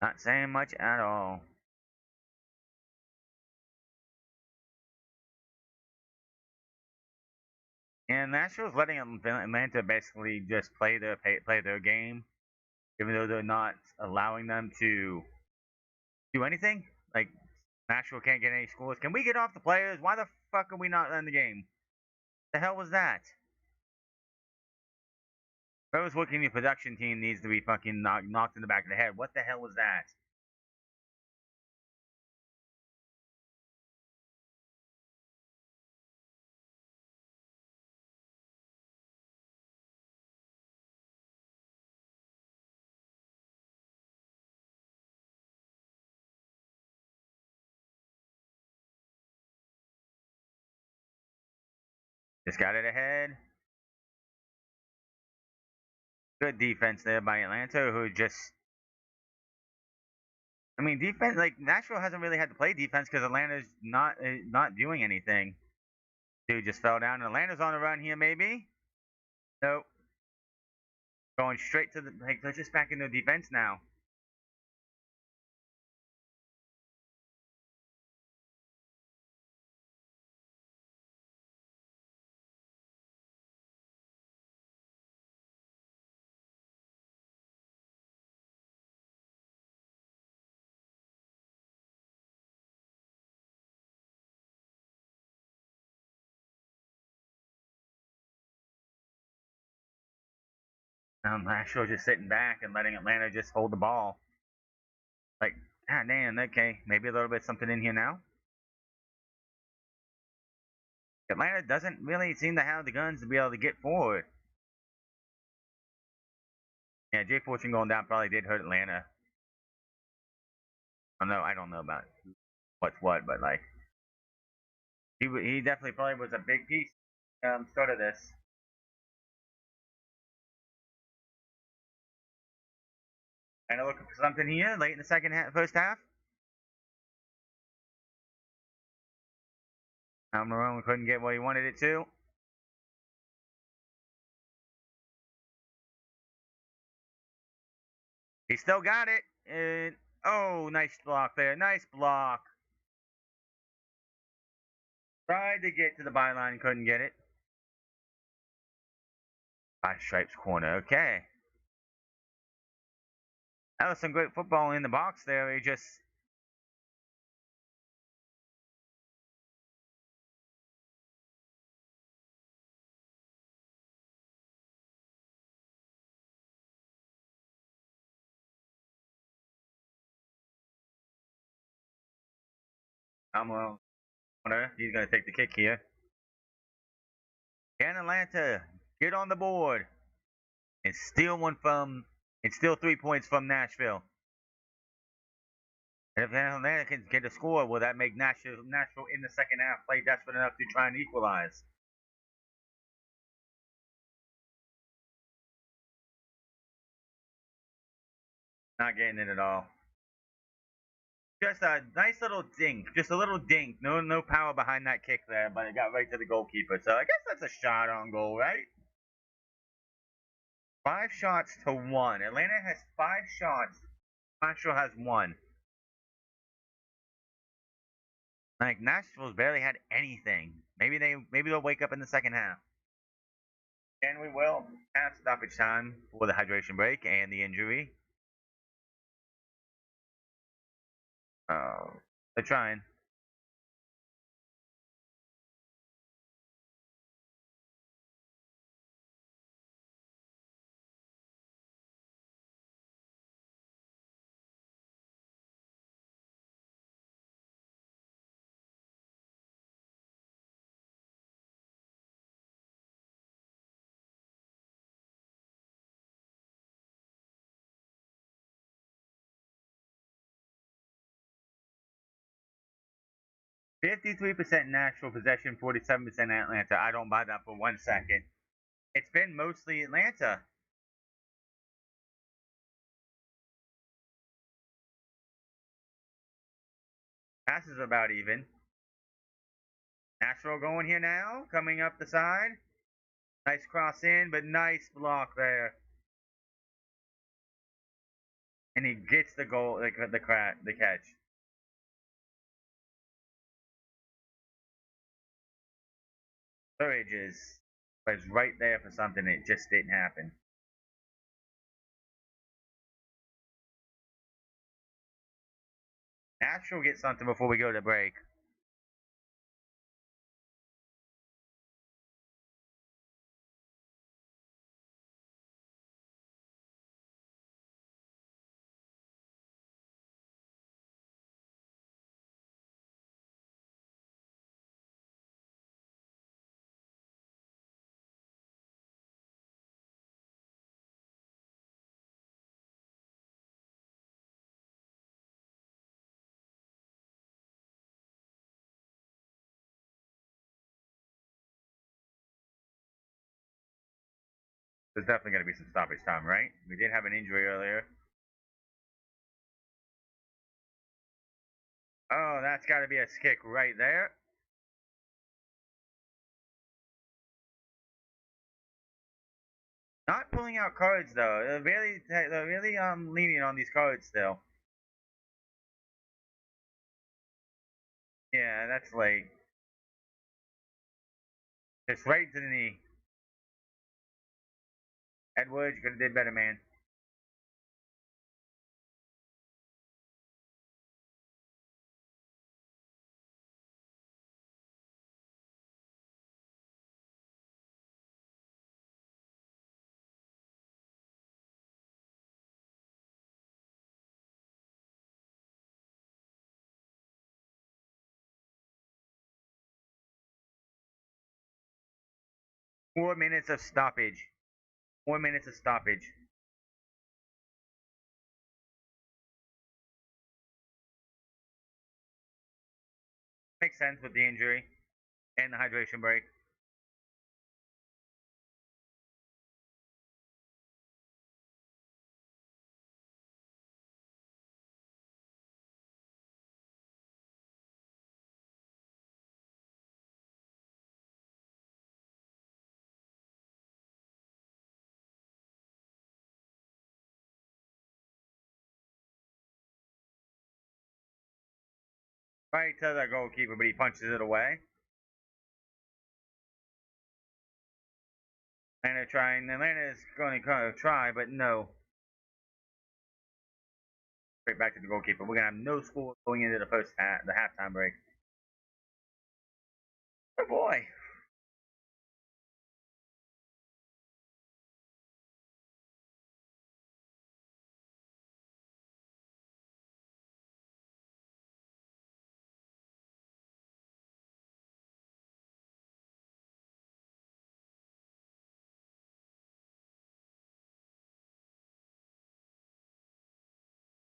Not saying much at all. And Nashville's letting Atlanta basically just play their game, even though they're not allowing them to do anything. Like Nashville can't get any scores. Can we get off the players? Why the fuck are we not in the game? The hell was that? Whoever's working the production team needs to be fucking knocked in the back of the head. What the hell was that? Just got it ahead. Good defense there by Atlanta, who just. I mean, defense like Nashville hasn't really had to play defense because Atlanta's not doing anything. Dude just fell down. Atlanta's on the run here, maybe. Nope. Going straight to the. Like, they're just back into defense now. Nashville just sitting back and letting Atlanta just hold the ball. Like, god damn, okay, maybe a little bit something in here now. Atlanta doesn't really seem to have the guns to be able to get forward. Yeah, Jay Fortune going down probably did hurt Atlanta. I don't know about what's what, but like he definitely probably was a big piece. Start of this. And looking for something here late in the first half. Marone couldn't get what he wanted it to. He still got it. And oh, nice block there. Nice block. Tried to get to the byline, couldn't get it. Five stripes corner. Okay. That was some great football in the box there. He just. Corner. He's going to take the kick here. Can Atlanta get on the board and steal and steal 3 points from Nashville? And if Atlanta can get a score, will that make Nashville in the second half play desperate enough to try and equalize? Not getting it at all. Just a nice little dink, just a little dink. No power behind that kick there, but it got right to the goalkeeper. So I guess that's a shot on goal, right? 5 shots to 1. Atlanta has 5 shots. Nashville has 1. Like Nashville's barely had anything. Maybe they'll wake up in the second half. And we will have stoppage time for the hydration break and the injury. They're trying. %53 Nashville possession, 47% Atlanta. I don't buy that for 1 second. It's been mostly Atlanta. Passes are about even. Nashville going here now, coming up the side. Nice cross in, but nice block there. and he gets the goal, like the catch. Courage is was right there for something. It just didn't happen. Nashville get something before we go to break. There's definitely going to be some stoppage time, right? We did have an injury earlier. Oh, that's got to be a kick right there. Not pulling out cards though. They're really lenient on these cards still. Yeah, that's late. Just right to the knee. Edwards, you could have did better, man. 4 minutes of stoppage. 4 minutes of stoppage. Makes sense with the injury and the hydration break. Right to the goalkeeper, but he punches it away. Atlanta is going to try, but no. Straight back to the goalkeeper. We're gonna have no score going into the halftime break. Oh boy.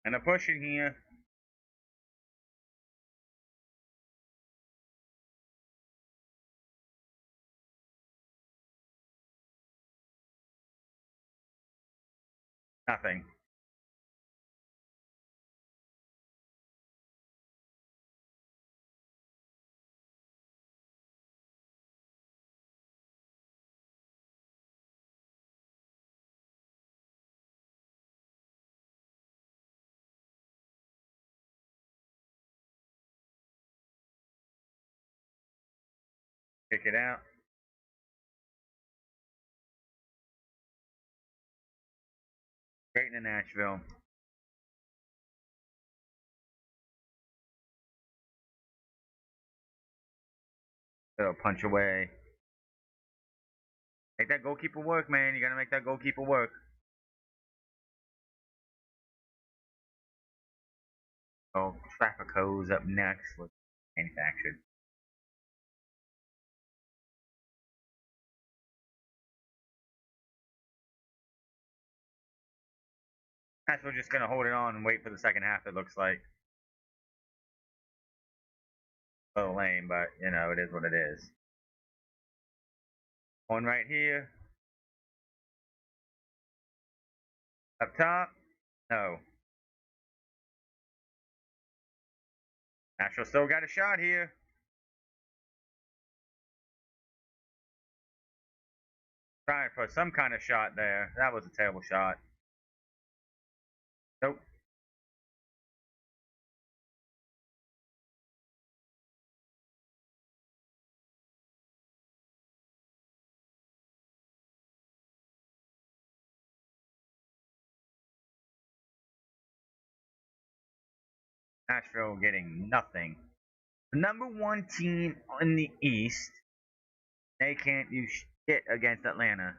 And a push in here. Nothing. Kick it out. Straight into Nashville. So punch away. Make that goalkeeper work, man. You gotta make that goalkeeper work. Oh, Trafico's up next with manufactured. Nashville just gonna hold it on and wait for the second half. It looks like a little lame, but you know it is what it is. One right here, up top. No, Nashville still got a shot here. Trying for some kind of shot there. That was a terrible shot. Nope. Nashville getting nothing. The number one team in the East, they can't do shit against Atlanta.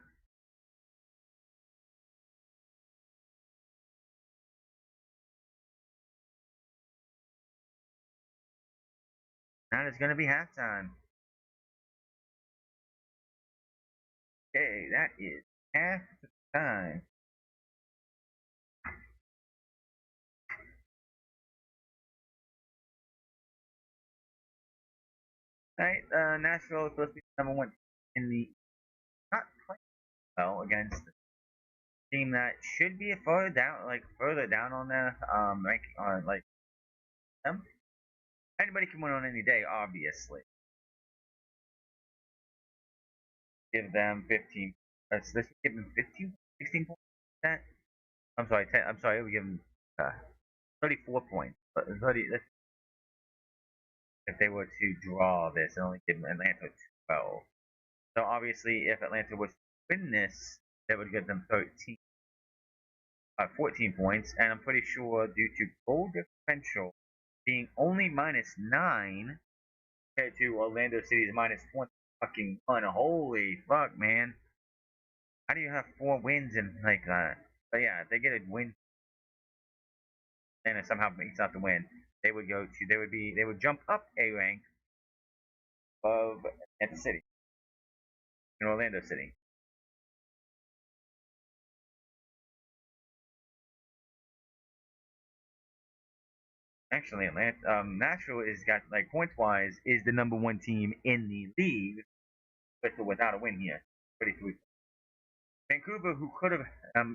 That is going to be halftime. Okay, that is halftime. Right, Nashville is supposed to be number one in the not playing well against the team that should be further down on the ranking on like them. Anybody can win on any day, obviously. Give them 15. Let's give them 15, 16 points. That I'm sorry, 10, I'm sorry. We give them 34 points. 30. If they were to draw this and only give Atlanta 12. So obviously, if Atlanta was to win this, that would give them 14 points, and I'm pretty sure due to goal differential being only -9 compared to Orlando City's -20 fucking one. Holy fuck, man! How do you have 4 wins in like that? But yeah, if they get a win and it somehow makes out the win, they would jump up a rank of Atlanta City in Orlando City. Actually, Nashville is got like points wise is the number one team in the league, but without a win here, 33. Vancouver, who could have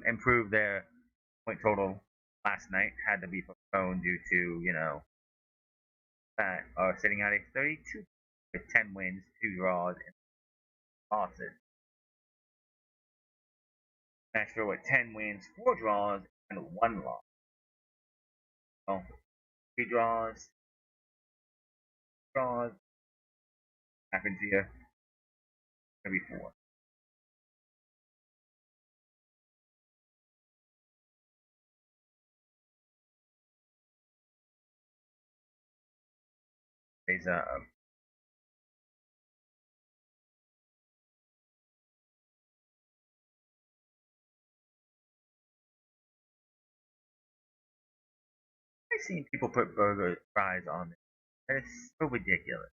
improved their point total last night, had to be postponed due to that are sitting at a 32 with 10 wins, 2 draws, and losses. Nashville with 10 wins, 4 draws, and 1 loss. So, 3 draws happens here. Maybe 4. There's I've seen people put burger fries on it. That is so ridiculous.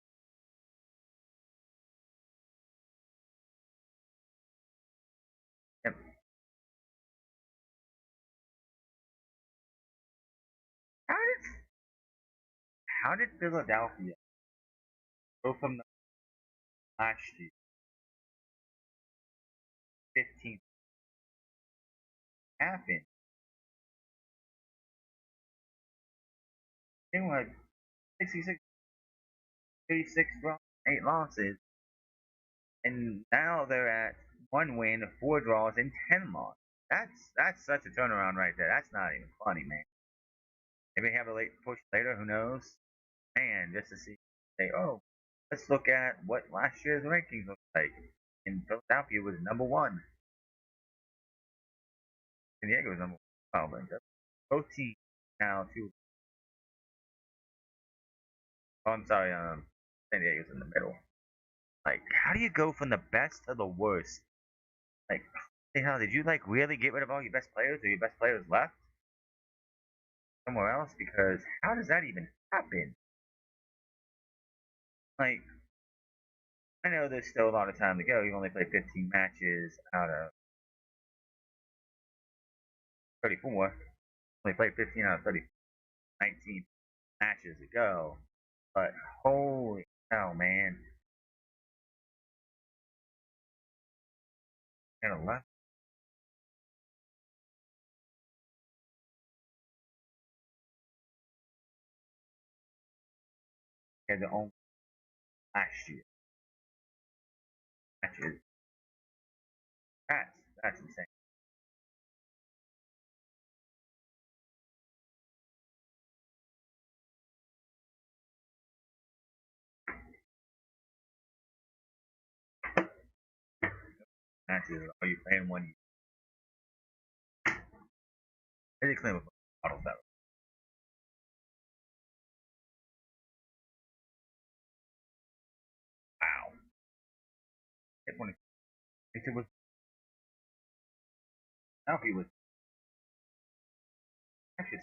Yep. How did how did Philadelphia go from the last year 15 happen? They were 66, 36 draws, 8 losses, and now they're at 1 win, 4 draws, and 10 losses. That's such a turnaround right there. That's not even funny, man. Maybe have a late push later. Who knows? Man, just to see, say, oh, let's look at what last year's rankings looked like. And Philadelphia was number one. San Diego was number one. Oh, but both teams now too. Oh, I'm sorry. San Diego's in the middle. Like, how do you go from the best to the worst? Like, hey, hell, did you like really get rid of all your best players, or your best players left somewhere else? Because how does that even happen? Like, I know there's still a lot of time to go. You only play 15 matches out of 34. Only played 15 out of 30, 19 matches to go. But holy hell, man! And 11 had their own last year matches. That's insane. Matches. Are you playing one year? They claim with bottles that It was no, he was actually.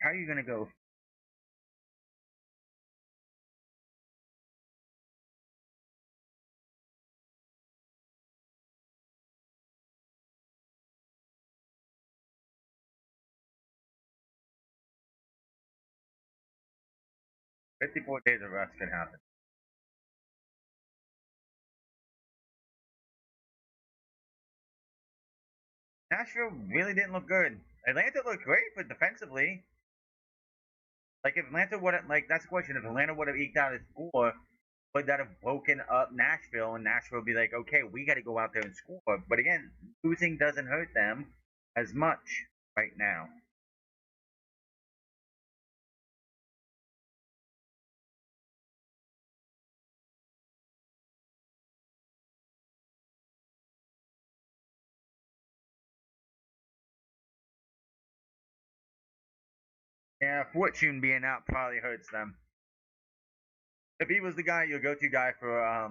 How are you gonna go 54 days of rest could happen? Nashville really didn't look good. Atlanta looked great, but defensively, like if Atlanta wouldn't like that's the question. If Atlanta would have eked out a score, would that have woken up Nashville and Nashville would be like, okay, we got to go out there and score. But again, losing doesn't hurt them as much right now. Yeah, Fortune being out probably hurts them. If he was the guy, your go-to guy for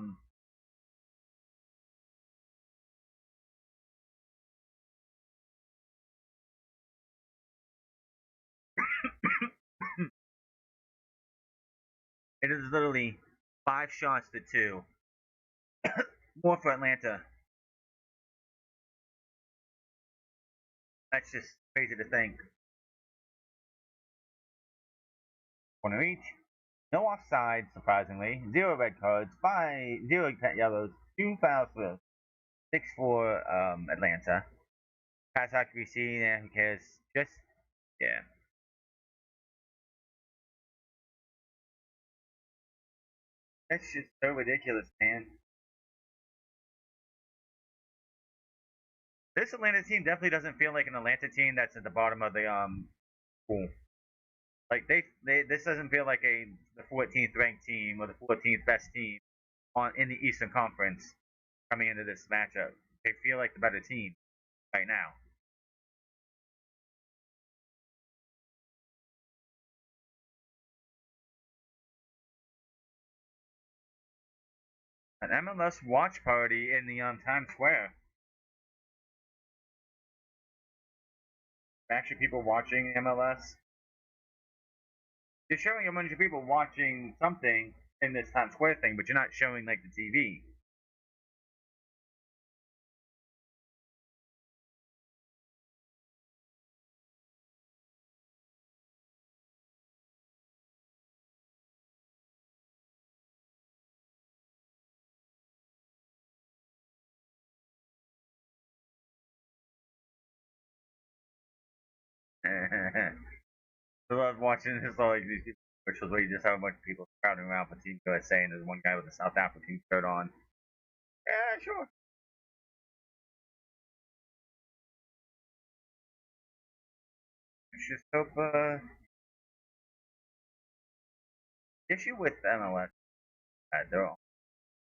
it is literally 5 shots to 2, more for Atlanta. That's just crazy to think. Corner each. No offside, surprisingly. Zero red cards, zero yellows, 2 fouls for 6 for Atlanta. Pass accuracy, yeah, who cares? Just, yeah. That's just so ridiculous, man. This Atlanta team definitely doesn't feel like an Atlanta team that's at the bottom of the pool. Like this doesn't feel like the 14th ranked team or the 14th best team on in the Eastern Conference coming into this matchup. They feel like the better team right now. An MLS watch party in the Times Square. Actually, people watching MLS. You're showing a bunch of people watching something in this Times Square thing, but you're not showing like the TV. I love watching this all like these people commercials where you just have a bunch of people crowding around for Team USA, and there's one guy with a South African shirt on. Yeah, sure. It's just hope. Issue with MLS, they're on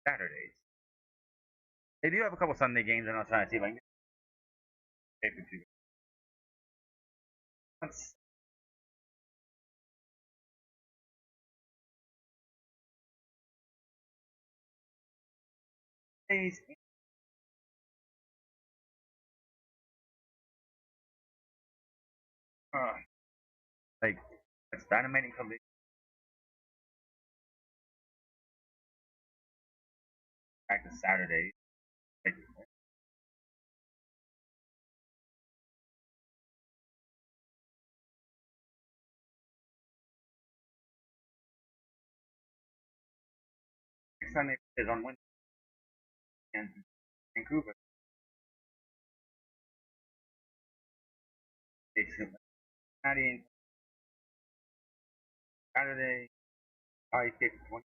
Saturdays. They do have a couple Sunday games, and I'll try to see if I can get paper to. Once days, uh, like it's dynamite and come back to Saturdays. Like next Sunday is on Wednesday in Vancouver. It's Saturday, Saturday, probably 20.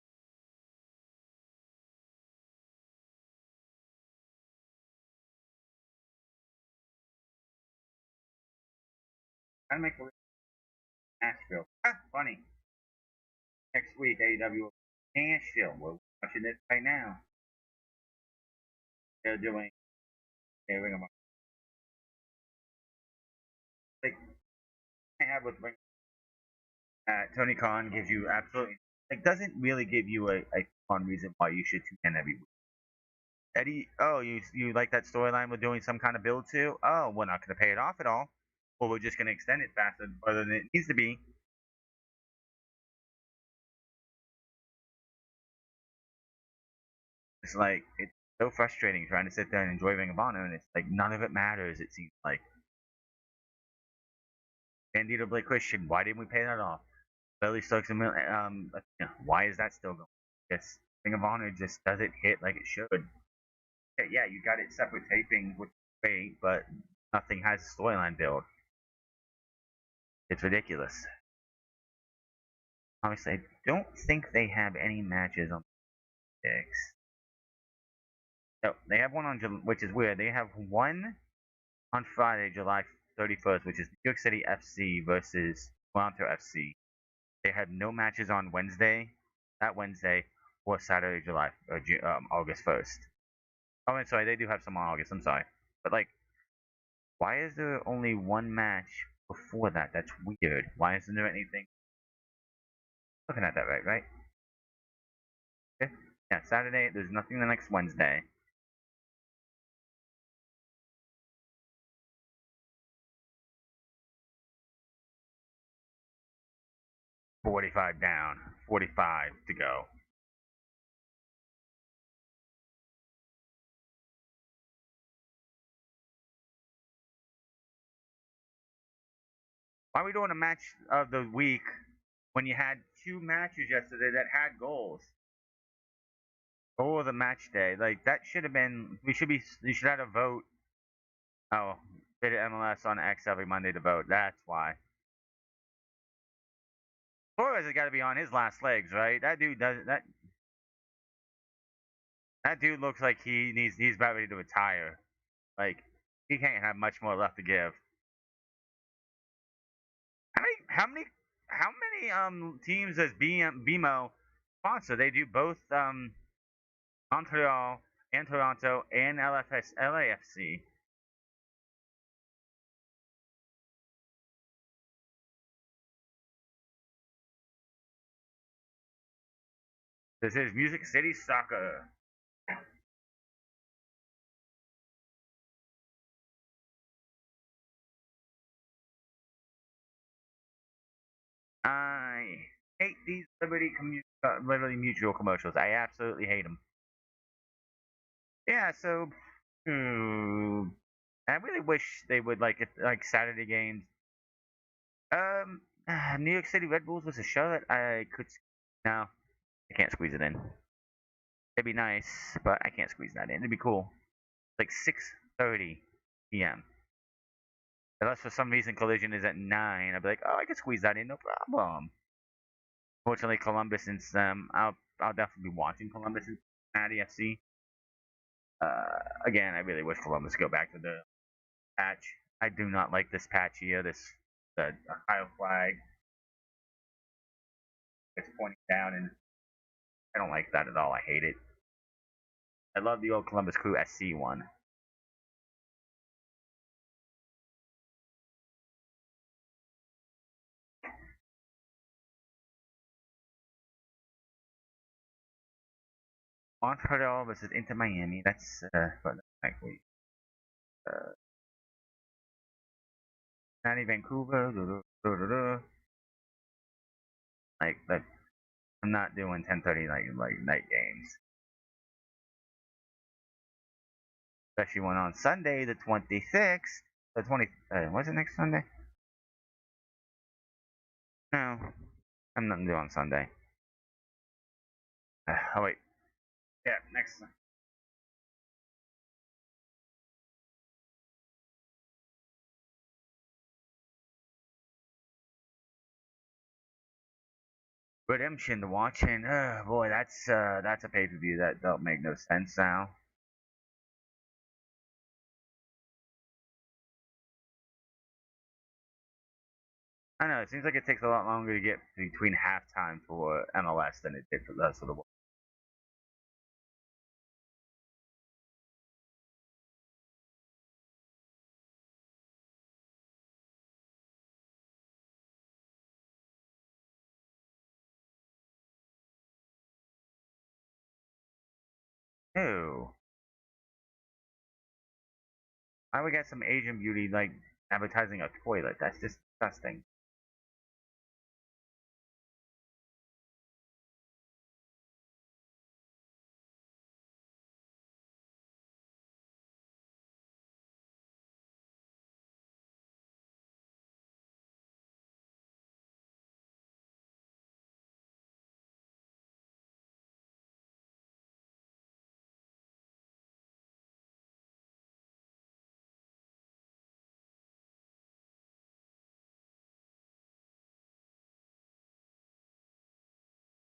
Trying to make a Nashville. Ah, funny. Next week, AEW Nashville. We're watching it right now. they're doing a Ring of Honor. Like I have with Ring, Tony Khan gives you absolutely like doesn't really give you a fun reason why you should tune in every week. Eddie, oh, you like that storyline we're doing some kind of build to? Oh, we're not going to pay it off at all, or we're just going to extend it faster than it needs to be. It's like it's so frustrating trying to sit there and enjoy Ring of Honor, and it's like none of it matters. It seems like Bandito Blake Christian. Why didn't we pay that off? Billy Stokes and why is that still going? Yes, Ring of Honor just doesn't hit like it should. Yeah, you got it separate taping, which is great, but nothing has a storyline build. It's ridiculous. Honestly, I don't think they have any matches on 6. No, they have one on which is weird. They have one on Friday, July 31st, which is New York City FC versus Toronto FC. They had no matches on that Wednesday, or Saturday, August 1st. Oh, I'm sorry, they do have some on August. I'm sorry, but like, why is there only one match before that? That's weird. Why isn't there anything? Looking at that right? Okay. Yeah, Saturday. There's nothing the next Wednesday. 45 down, 45 to go. Why are we doing a match of the week when you had 2 matches yesterday that had goals? Goal of the match day. Like that should have been. You should have a vote. Oh, bid MLS on X every Monday to vote. That's why. Torres has got to be on his last legs, right? That dude does that. That dude looks like he's about ready to retire. Like he can't have much more left to give. How many how many how many teams does BMO sponsor? They do both Montreal and Toronto and LAFC. This is Music City Soccer. I hate these Liberty Mutual commercials. I absolutely hate them. Yeah, so hmm, I really wish they would like Saturday games. New York City Red Bulls was a show that I could. No, I can't squeeze it in. It'd be nice, but I can't squeeze that in. It'd be cool. Like 6:30 p.m. Unless for some reason Collision is at 9, I'd be like, oh, I could squeeze that in, no problem. Fortunately, Columbus and I'll definitely be watching Columbus and Cincinnati FC. Again, I really wish Columbus go back to the patch. I do not like this patch here. The Ohio flag. It's pointing down, and I don't like that at all. I hate it. I love the old Columbus Crew SC one. Montreal versus Inter Miami. That's for the next week. Uh, Cincinnati, Vancouver. Like that. I'm not doing 10:30 like night games. Especially one on Sunday, the 26th. The 20. What's it next Sunday? No, I'm not doing on Sunday. Oh wait. Yeah, next. Redemption to watching. Boy, that's a pay per view that don't make no sense now. I know it seems like it takes a lot longer to get between halftime for MLS than it did for the rest of the world. Ew. I would get some Asian beauty like advertising a toilet. That's just disgusting.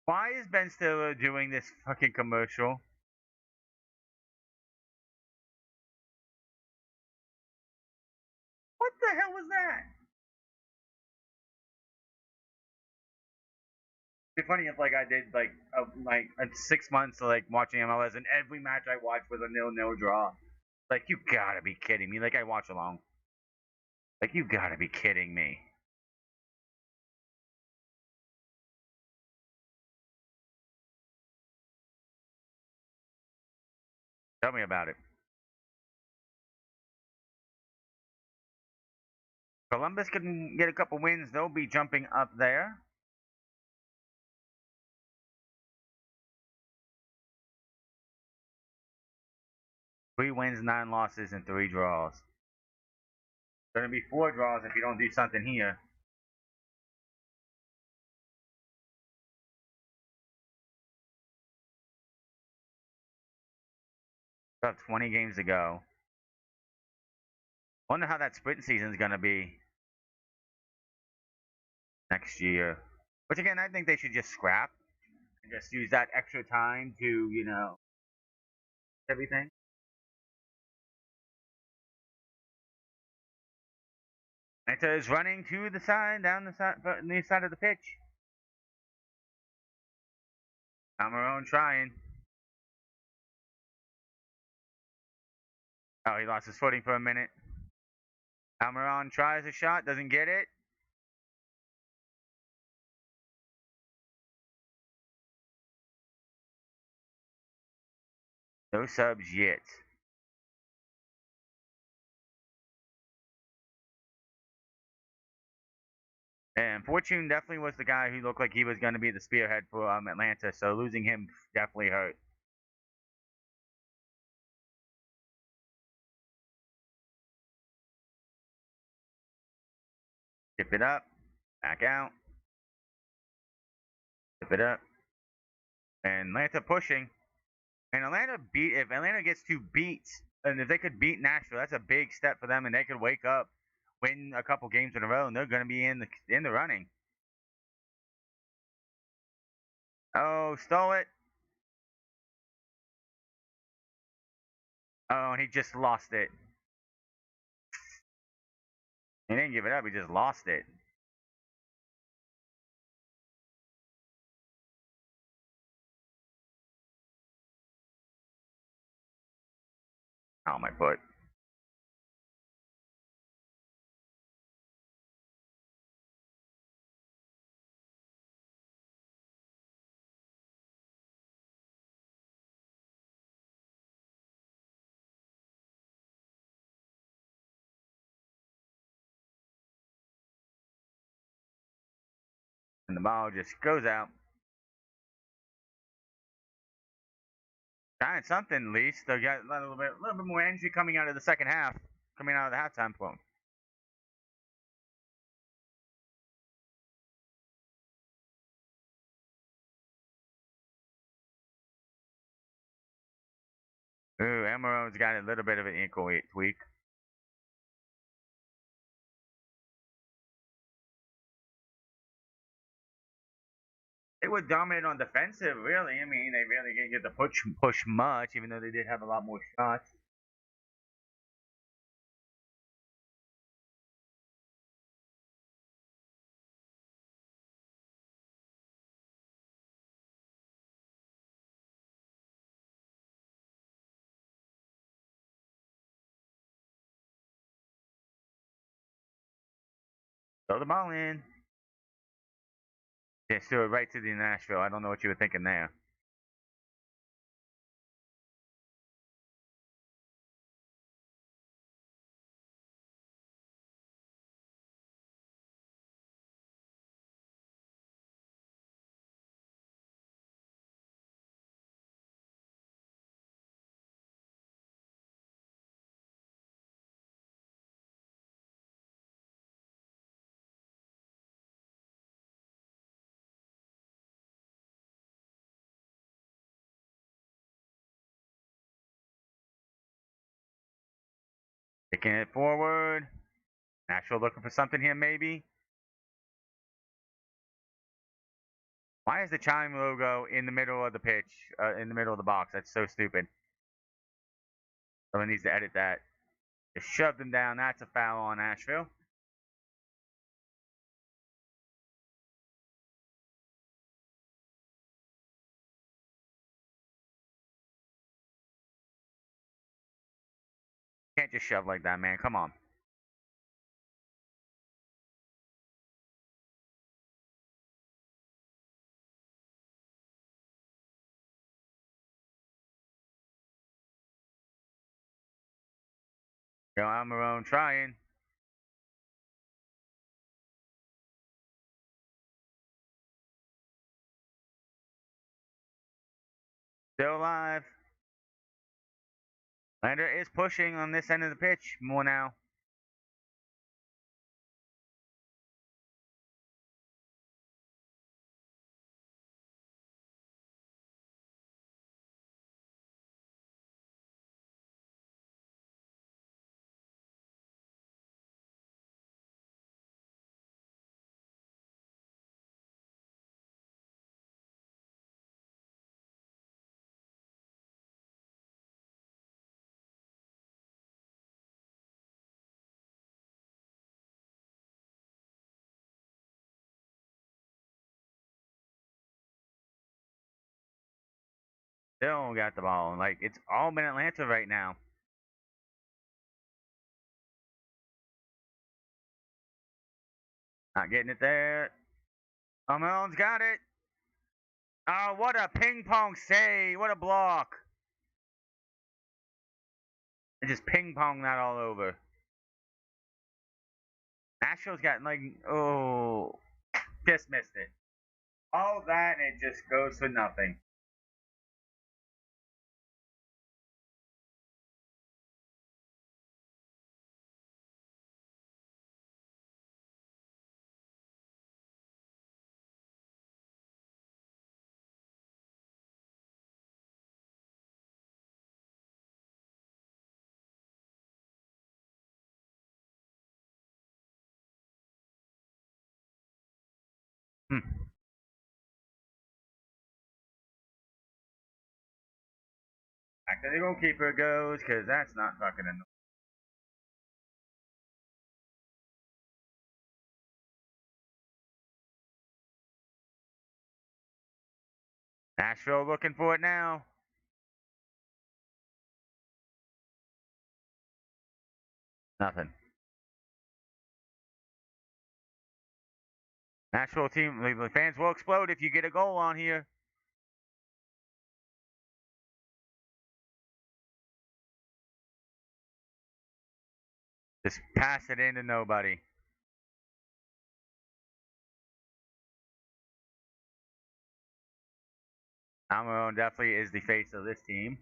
Why is Ben Stiller doing this fucking commercial? What the hell was that? It'd be funny if like I did like 6 months of like watching MLS and every match I watched was a 0-0 draw. Like you gotta be kidding me. Like I watch along. Like you gotta be kidding me. Tell me about it. Columbus can get a couple wins. They'll be jumping up there. 3 wins, 9 losses, and 3 draws. Gonna be 4 draws if you don't do something here. About 20 games to go. Wonder how that sprint season is gonna be next year. Which again, I think they should just scrap and just use that extra time to, everything. Meta is running to the side, down the side of the pitch. Cameron trying. Oh, he lost his footing for a minute. Almiron tries a shot, doesn't get it. No subs yet. And Fortune definitely was the guy who looked like he was going to be the spearhead for Atlanta, so losing him definitely hurt. Skip it up, back out, skip it up, and Atlanta pushing. And Atlanta beat if Atlanta gets to beat, and if they could beat Nashville, that's a big step for them, and they could wake up, win a couple games in a row, and they're going to be in the running. Oh, stole it. Oh, and he just lost it. He didn't give it up. He just lost it. Oh, my foot. And the ball just goes out. Trying something at least. They got a little bit more energy coming out of the second half, coming out of the halftime point. Ooh, Amaro's got a little bit of an ankle tweak. They were dominant on defensive, really. I mean, they really didn't get to push much, even though they did have a lot more shots. Throw the ball in. Just threw it right to the Nashville. I don't know what you were thinking there. Taking it forward. Nashville looking for something here, maybe. Why is the chime logo in the middle of the pitch, in the middle of the box? That's so stupid. Someone needs to edit that. Just shoved him down. That's a foul on Nashville. Can't just shove like that, man. Come on. Yo, Almiron trying. Still alive. Lander is pushing on this end of the pitch more now. Still got the ball. Like, it's all been Atlanta right now. Not getting it there. Almiron's got it. Oh, what a ping pong save. What a block. And just ping pong that all over. Nashville's got, like, oh, just missed it. All that, and it just goes for nothing. Hmm. Back to the goalkeeper goes, because that's not fucking enough. Nashville looking for it now. Nothing. Nashville team, the fans will explode if you get a goal on here. Just pass it into nobody. Almiron definitely is the face of this team.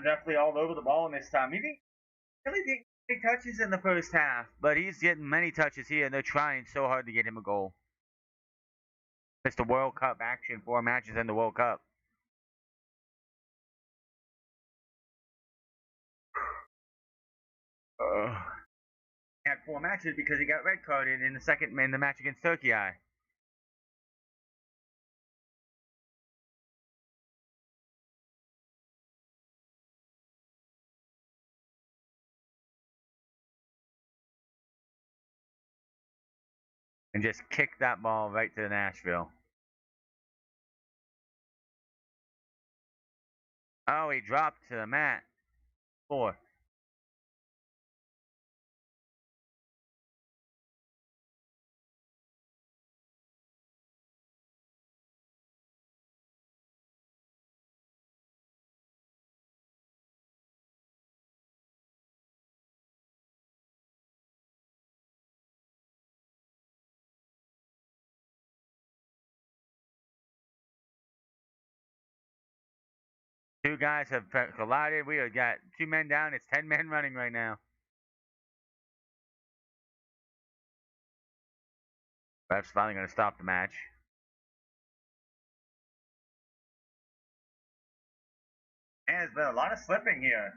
Definitely all over the ball in this time. He didn't really didn't get touches in the first half, but he's getting many touches here, and they're trying so hard to get him a goal. It's the World Cup action, 4 matches in the World Cup. He had 4 matches because he got red carded in the match against Turkey. And just kicked that ball right to Nashville. Oh, he dropped to the mat. 4. 2 guys have collided. We have got 2 men down. It's 10 men running right now. Ref's finally going to stop the match. There's been a lot of slipping here.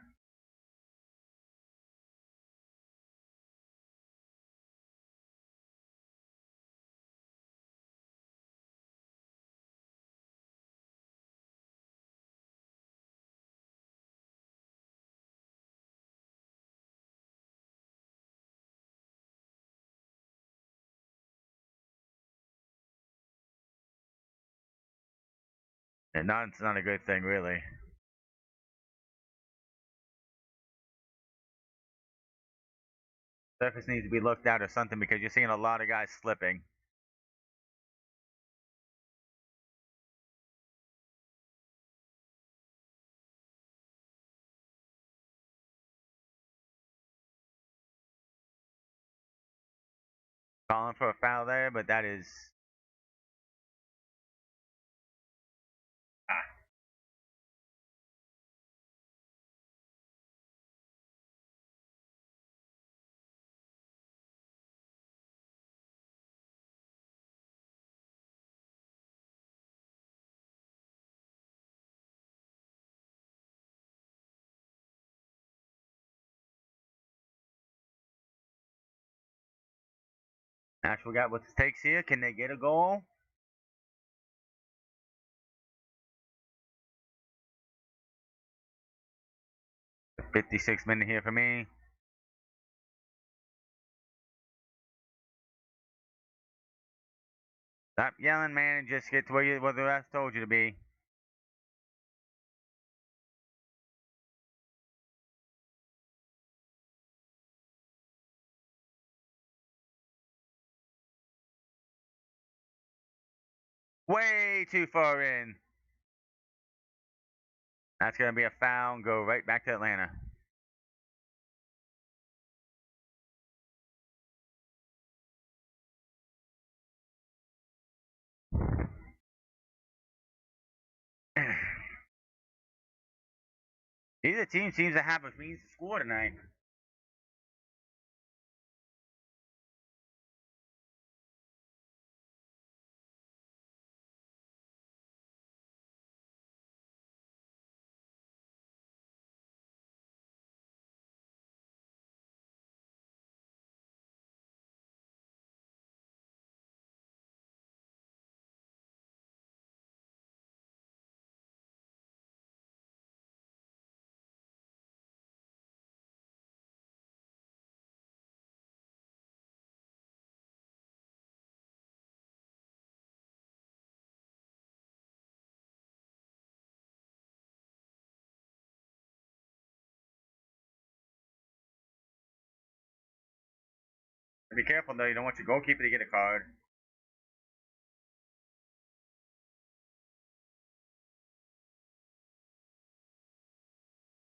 And it's not a good thing, really. Surface needs to be looked at or something because you're seeing a lot of guys slipping. Calling for a foul there, but that is. Ah. Nashville got what it takes here. Can they get a goal? 56 minute here for me. Stop yelling, man, and just get to where the ref told you to be. Way too far in. That's going to be a foul and go right back to Atlanta. Either team seems to have a means to score tonight. Be careful though, you don't want your goalkeeper to get a card.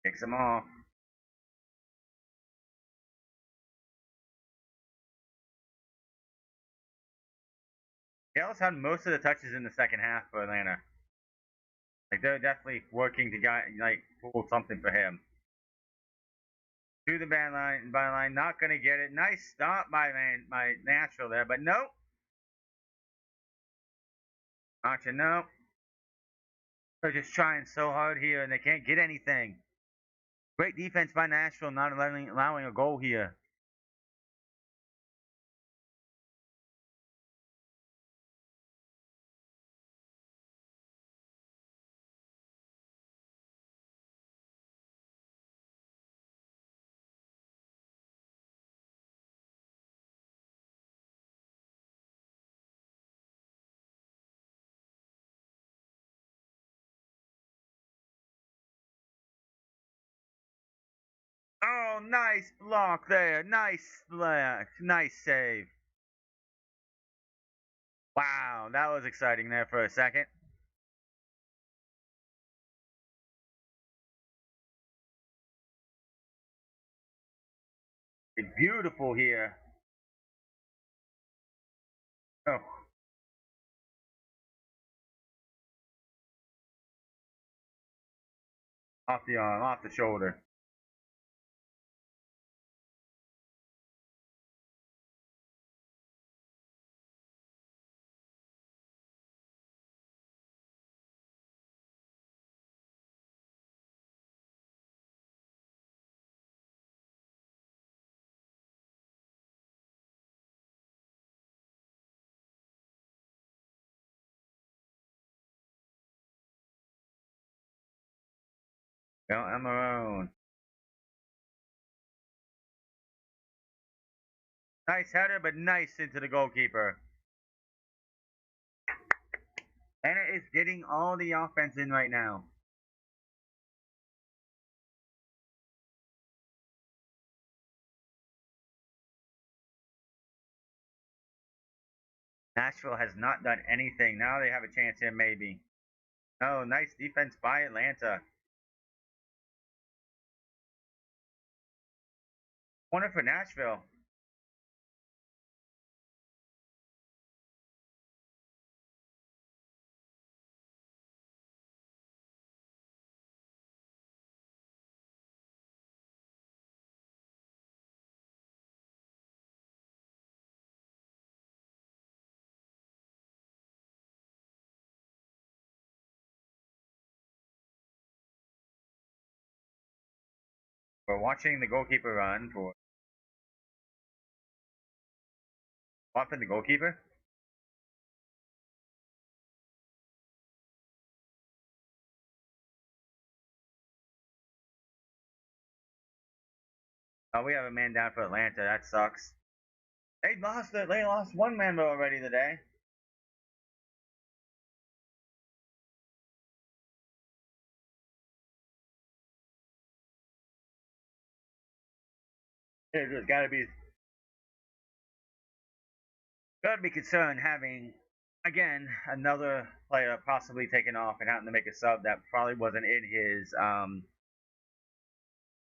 Kicks him off. Gales had most of the touches in the second half for Atlanta. Like they're definitely working to pull something for him. To the byline, not gonna get it. Nice stop by Nashville there, but nope. Gotcha, nope. They're just trying so hard here and they can't get anything. Great defense by Nashville, not allowing a goal here. Oh, nice block there. Nice block. Nice save. Wow, that was exciting there for a second. It's beautiful here. Oh, off the arm, off the shoulder. Well, I'm alone. Nice header, but nice into the goalkeeper. Atlanta is getting all the offense in right now. Nashville has not done anything. Now they have a chance here, maybe. Oh, nice defense by Atlanta. Corner for Nashville. We're watching the goalkeeper run for often the goalkeeper. Oh, we have a man down for Atlanta. That sucks. They lost it. They lost one member already today. There's gotta be concerned having again another player possibly taken off and having to make a sub that probably wasn't in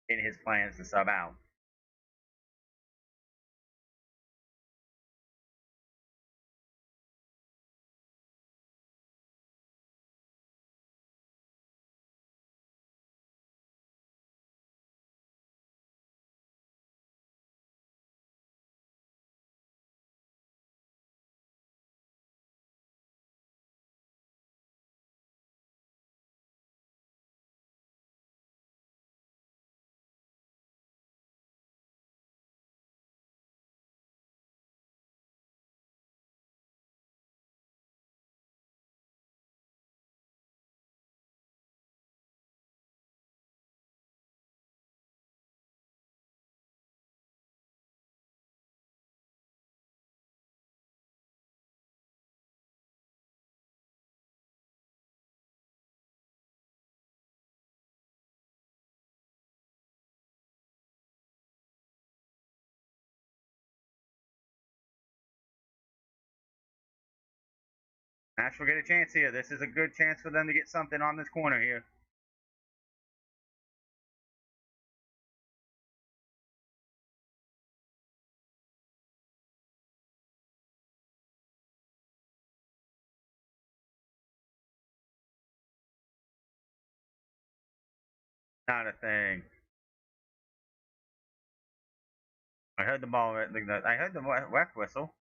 his plans to sub out. Nashville get a chance here. This is a good chance for them to get something on this corner here. Not a thing. I heard the ball. I heard the ref whistle.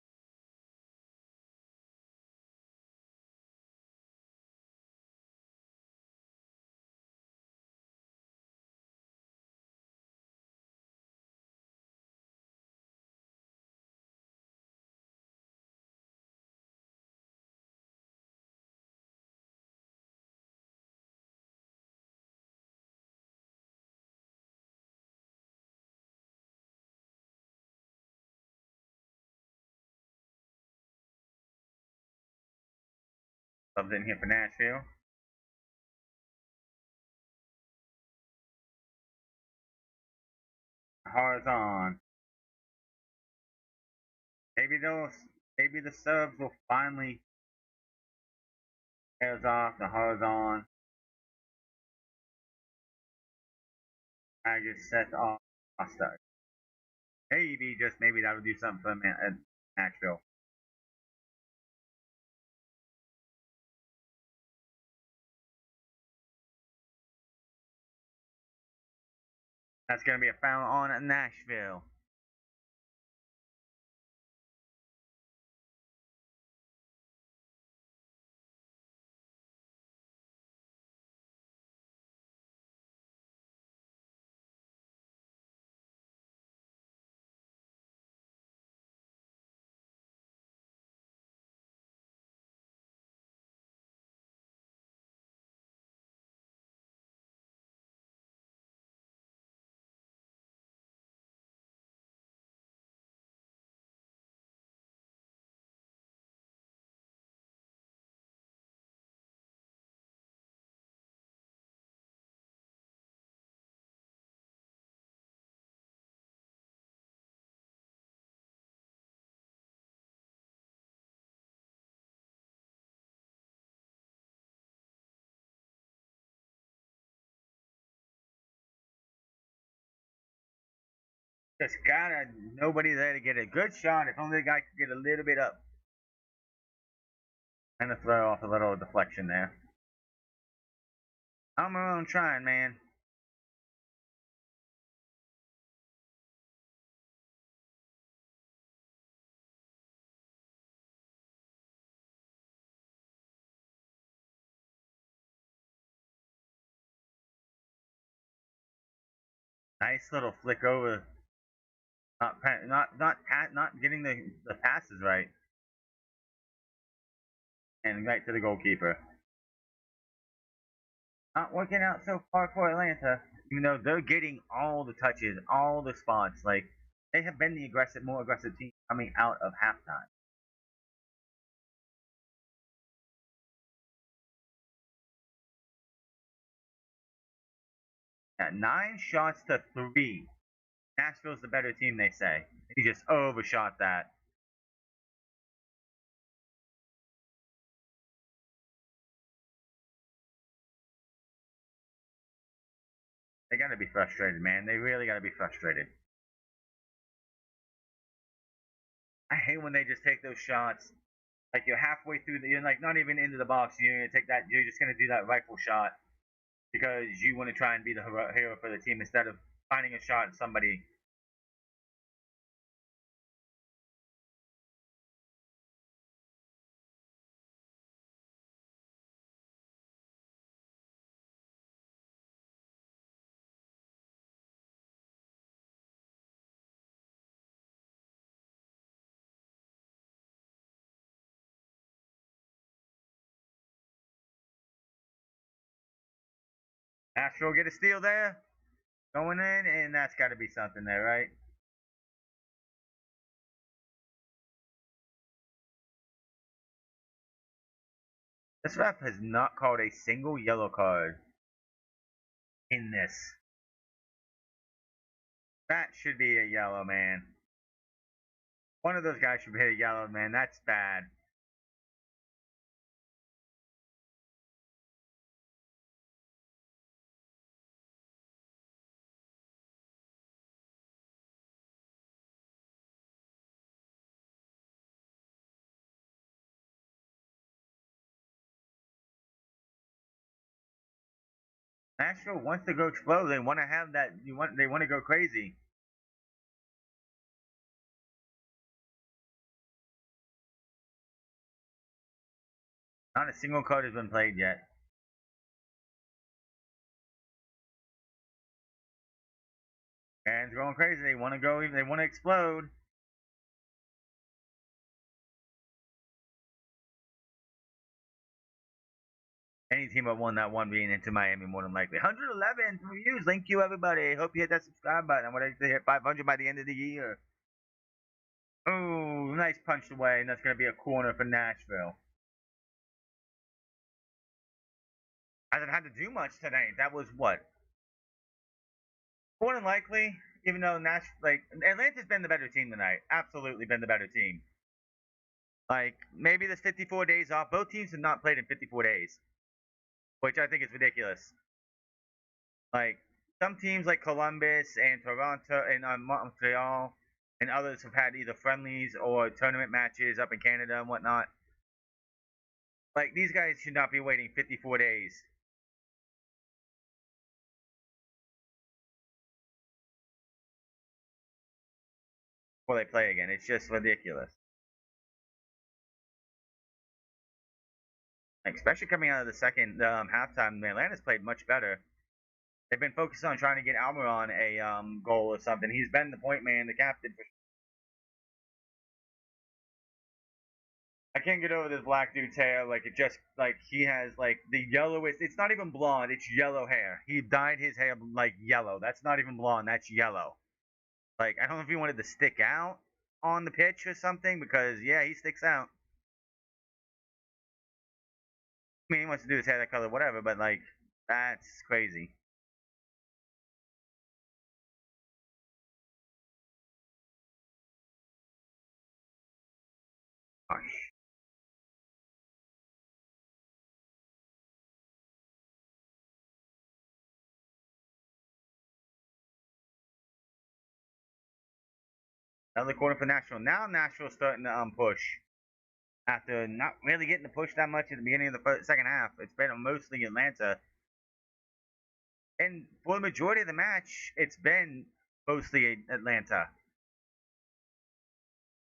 Subs in here for Nashville. Horizon. Maybe those. Maybe the subs will finally pairs off the horizon. I just set off. Maybe just maybe that would do something for them at Nashville. That's gonna be a foul on Nashville. Just gotta nobody there to get a good shot. If only the guy could get a little bit up and to throw off a little deflection there. I'm around trying, man. Nice little flick over. Not getting the passes right, and right to the goalkeeper. Not working out so far for Atlanta, even though they're getting all the touches, all the spots. Like they have been the more aggressive team coming out of halftime. At 9 shots to 3. Nashville's the better team, they say. He just overshot that. They gotta be frustrated, man. They really gotta be frustrated. I hate when they just take those shots. Like you're halfway through you're like not even into the box. You're gonna take that. You're just gonna do that rifle shot because you want to try and be the hero for the team instead of finding a shot at somebody. Nashville get a steal there, going in, and that's got to be something there, right? This ref has not called a single yellow card in this. That should be a yellow, man. One of those guys should be a yellow, man. That's bad. Nashville wants to go explode. They want to have that. They want to go crazy. Not a single card has been played yet. Fans going crazy. They want to go. They want to explode. Any team that won that one being into Miami more than likely. 111 reviews. Thank you, everybody. Hope you hit that subscribe button. I want to hit 500 by the end of the year. Oh, nice punch away, and that's going to be a corner for Nashville. Hasn't had to do much tonight. That was what? More than likely, even though Atlanta's been the better team tonight. Absolutely been the better team. Like, maybe there's 54 days off. Both teams have not played in 54 days, which I think is ridiculous. Like, some teams like Columbus and Toronto and Montreal and others have had either friendlies or tournament matches up in Canada and whatnot. Like, these guys should not be waiting 54 days before they play again. It's just ridiculous. Like, especially coming out of the second halftime, Atlanta's played much better. They've been focused on trying to get Almiron a goal or something. He's been the point man, the captain. I can't get over this black dude's hair. Like it just like he has like the yellowest. It's not even blonde. It's yellow hair. He dyed his hair like yellow. That's not even blonde. That's yellow. Like I don't know if he wanted to stick out on the pitch or something because yeah, he sticks out. I mean, he wants to do his hair that color, whatever. But like that's crazy. Gosh. Another corner for Nashville. Now Nashville's starting to push. After not really getting to push that much at the beginning of the second half, it's been mostly Atlanta. And for the majority of the match, it's been mostly Atlanta.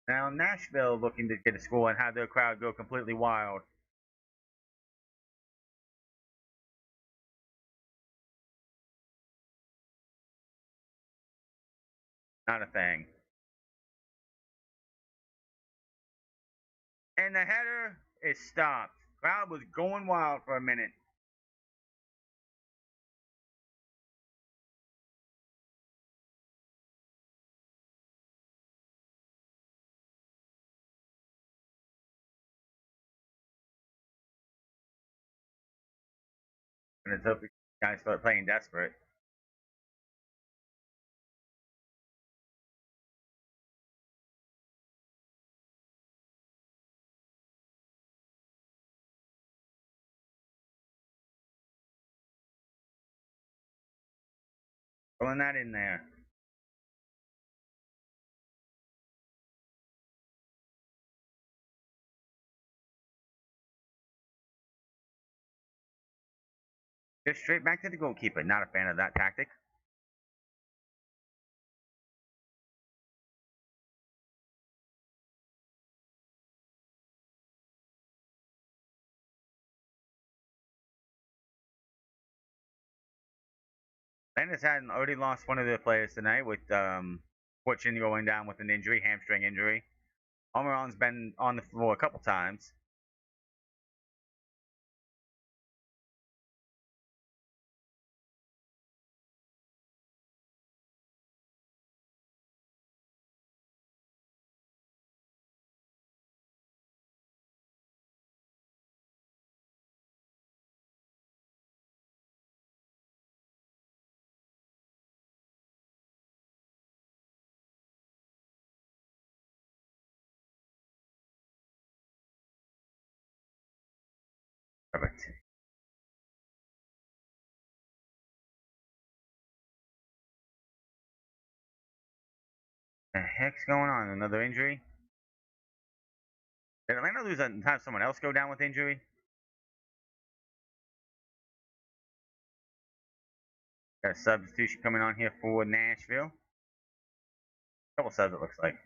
Now Nashville looking to get a score and have their crowd go completely wild. Not a thing. And the header is stopped. Crowd was going wild for a minute. And it's hope you guys start playing desperate. Throwing that in there. Just straight back to the goalkeeper. Not a fan of that tactic. Atlanta's had already lost one of their players tonight with Fortune going down with an injury, hamstring injury. Almiron's been on the floor a couple times. Perfect. The heck's going on? Another injury? Did Atlanta lose and have someone else go down with injury? Got a substitution coming on here for Nashville. Couple subs it looks like.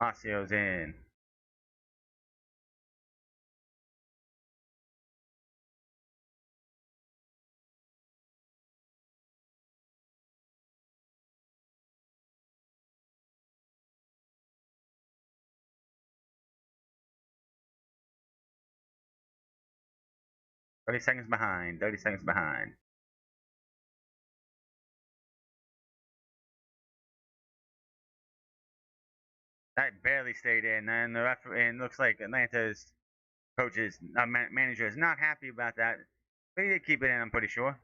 Macio's in. Thirty seconds behind. 30 seconds behind. That barely stayed in, and the referee and looks like Atlanta's manager is not happy about that. But he did keep it in, I'm pretty sure.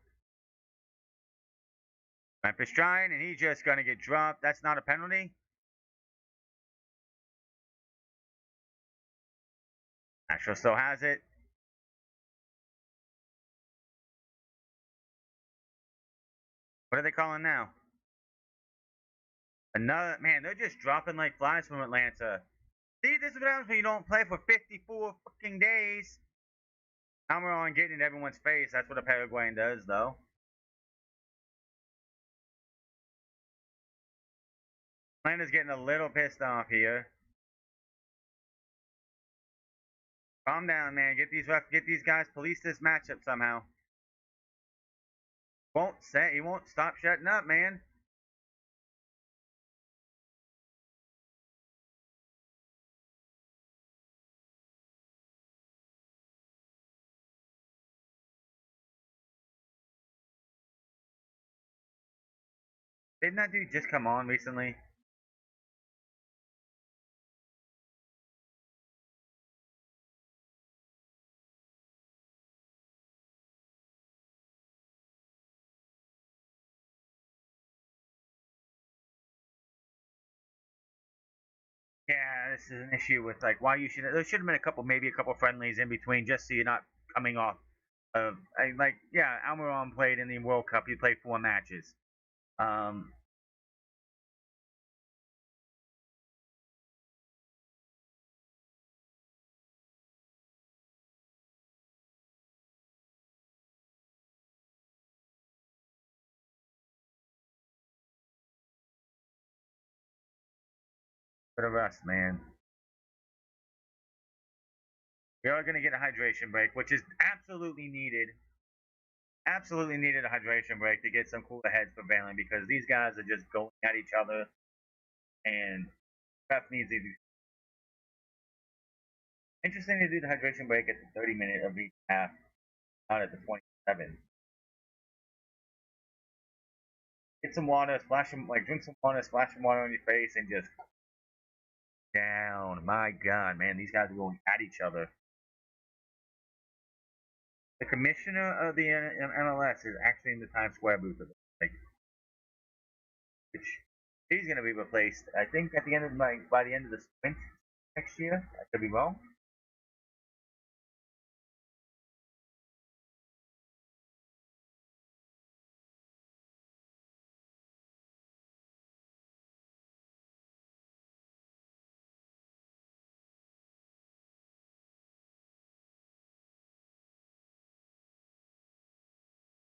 Memphis trying, and he's just gonna get dropped. That's not a penalty. Nashville still has it. What are they calling now? Another man, they're just dropping like flies from Atlanta. See, this is what happens when you don't play for 54 fucking days. Now we're on getting in everyone's face. That's what a Paraguayan does, though. Atlanta's getting a little pissed off here. Calm down, man. Get these guys police this matchup somehow. He won't stop shutting up, man. Didn't that dude just come on recently? this is an issue with like why you should. There should have been maybe a couple friendlies in between, just so you're not coming off of like yeah. Almiron played in the World Cup. He played 4 matches. Um, for the rest, man, we are going to get a hydration break, which is absolutely needed. Absolutely needed a hydration break to get some cooler heads prevailing because these guys are just going at each other, and ref needs to. Interesting to do the hydration break at the 30-minute of each half, not at the 27. Get some water, splash some, like drink some water, splash some water on your face, and just down. My God, man, these guys are going at each other. The commissioner of the MLS is actually in the Times Square booth of it. Like, which he's going to be replaced. I think at the end of by the end of the sprint next year. I could be wrong.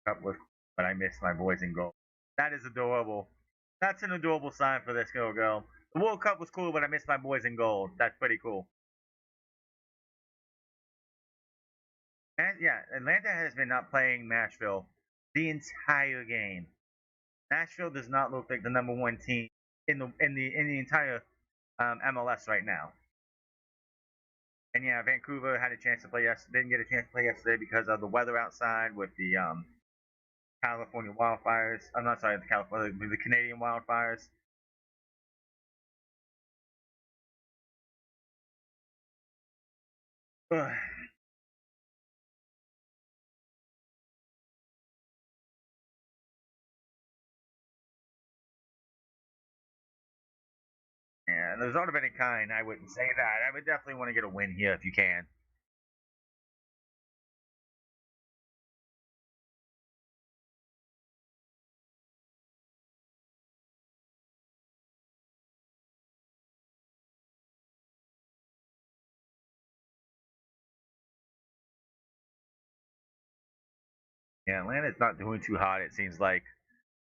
That was, but I missed my boys in goal. That is adorable. That's an adorable sign for this little girl. The World Cup was cool, but I missed my boys in gold. That's pretty cool. And yeah, Atlanta has been not playing Nashville the entire game. Nashville does not look like the number 1 team in the entire MLS right now. And yeah, Vancouver had a chance to play yesterday. Didn't get a chance to play yesterday because of the weather outside with the California wildfires. I'm not sorry, the Canadian wildfires. Ugh. Yeah, the result of any kind, I wouldn't say that. I would definitely want to get a win here if you can. Yeah, Atlanta's not doing too hot, it seems like.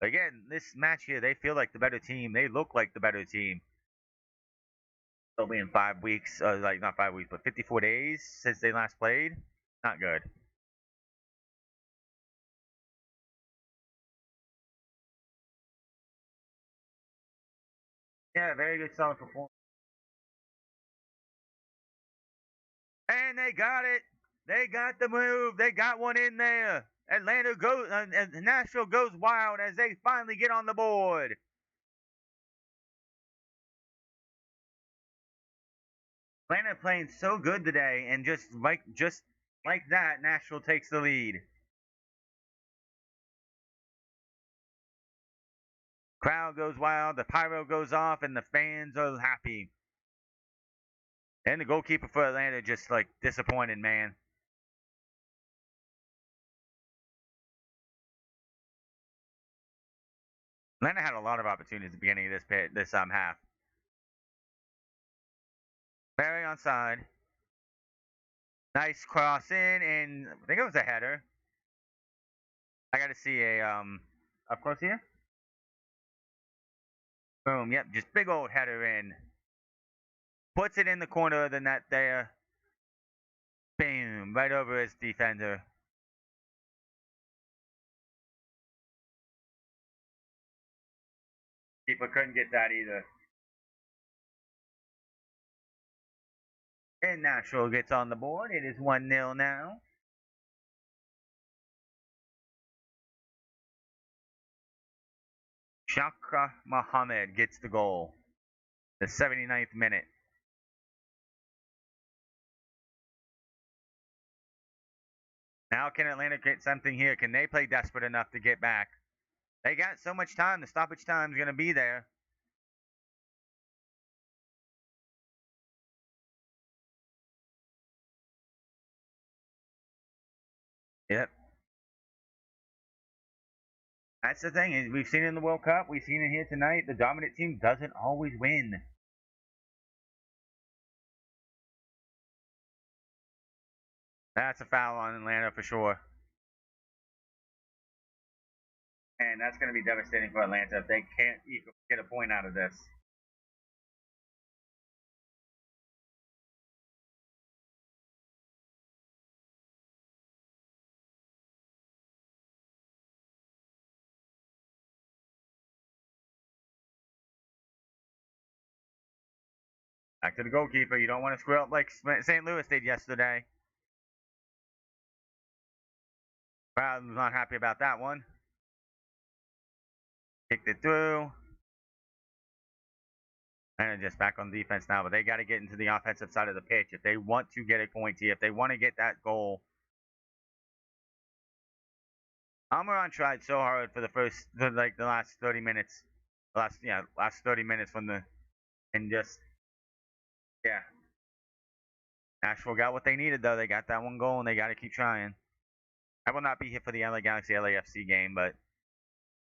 Again, this match here, they feel like the better team. They look like the better team. It'll be in 5 weeks, like not 5 weeks, but 54 days since they last played. Not good. Yeah, very good solid performance. And they got it. They got the move. They got one in there. Atlanta goes, Nashville goes wild as they finally get on the board. Atlanta playing so good today, and just like that, Nashville takes the lead. Crowd goes wild, the pyro goes off, and the fans are happy. And the goalkeeper for Atlanta just like disappointed, man. Atlanta had a lot of opportunities at the beginning of this half. Very onside. Nice cross in, and I think it was a header. I got to see a up close here. Boom. Yep, just big old header in. Puts it in the corner of the net there. Boom, right over his defender. Keeper couldn't get that either. And Nashville gets on the board. It is 1-0 now. Shakra Mohammed gets the goal. The 79th minute. Now can Atlanta get something here? Can they play desperate enough to get back? They got so much time. The stoppage time is going to be there. Yep. That's the thing. Is we've seen it in the World Cup. We've seen it here tonight. The dominant team doesn't always win. That's a foul on Atlanta for sure. And that's going to be devastating for Atlanta if they can't get a point out of this. Back to the goalkeeper. You don't want to screw up like St. Louis did yesterday. Crowd was not happy about that one. Kicked it through. And just back on defense now, but they got to get into the offensive side of the pitch if they want to get a point here. If they want to get that goal, Almiron tried so hard for the last 30 minutes, last 30 minutes from the and just yeah. Nashville got what they needed though. They got that one goal and they got to keep trying. I will not be here for the LA Galaxy LAFC game, but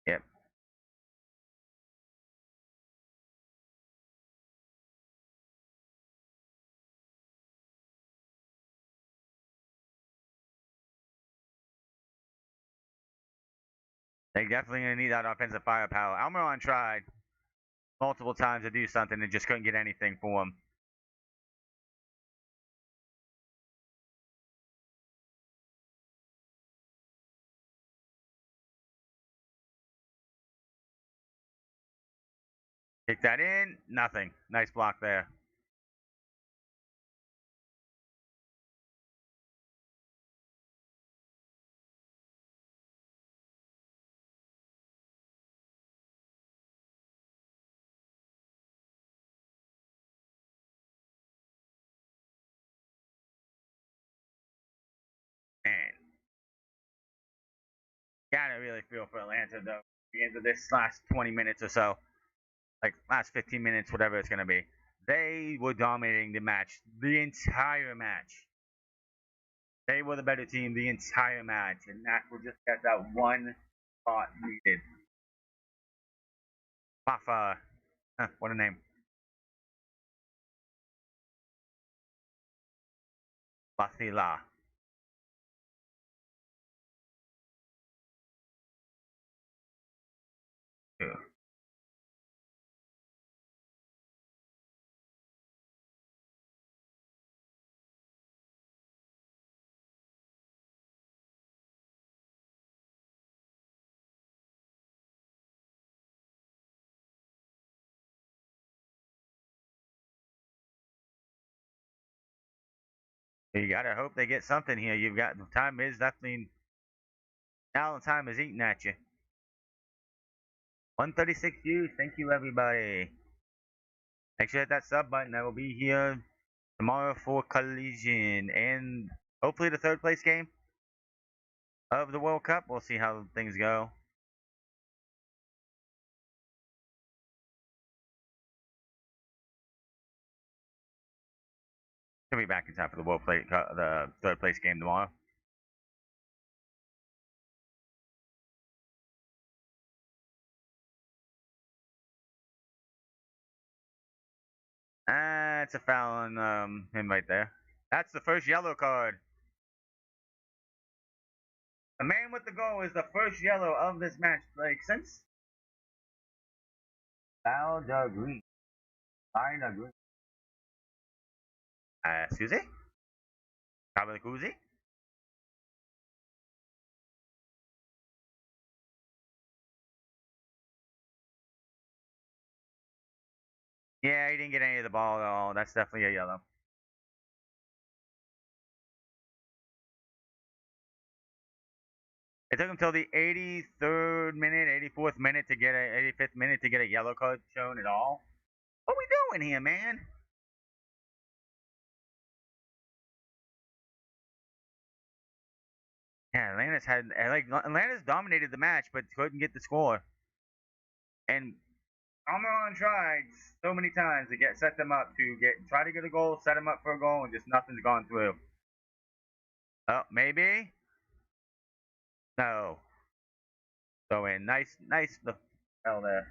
yep. They definitely gonna need that offensive firepower. Almiron tried multiple times to do something and just couldn't get anything for him. Kick that in, nothing. Nice block there. Man, gotta really feel for Atlanta though. The end of this last 20 minutes or so, like last 15 minutes, whatever it's gonna be. They were dominating the match, the entire match. They were the better team the entire match, and Nashville just got that one spot needed. Fafa, what a name. Basila. You gotta hope they get something here. You've got the time is definitely now. The time is eating at you. 136 views. Thank you, everybody. Make sure to hit that sub button. I will be here tomorrow for Collision and hopefully the third place game of the World Cup. We'll see how things go. He'll be back in time for the third place game tomorrow. It's a foul on him right there. That's the first yellow card. The man with the goal is the first yellow of this match. Like since foul the green. By the green. Susie? Probably Kuzi? Yeah, he didn't get any of the ball at all. That's definitely a yellow. It took him till the 83rd minute, 84th minute to get a 85th minute to get a yellow card shown at all. What are we doing here, man? Yeah, Atlanta's dominated the match, but couldn't get the score. And Almiron tried so many times to set them up to try to get a goal, set them up for a goal, and just nothing's gone through. Oh, maybe. No. Go in. Nice, nice. The hell there.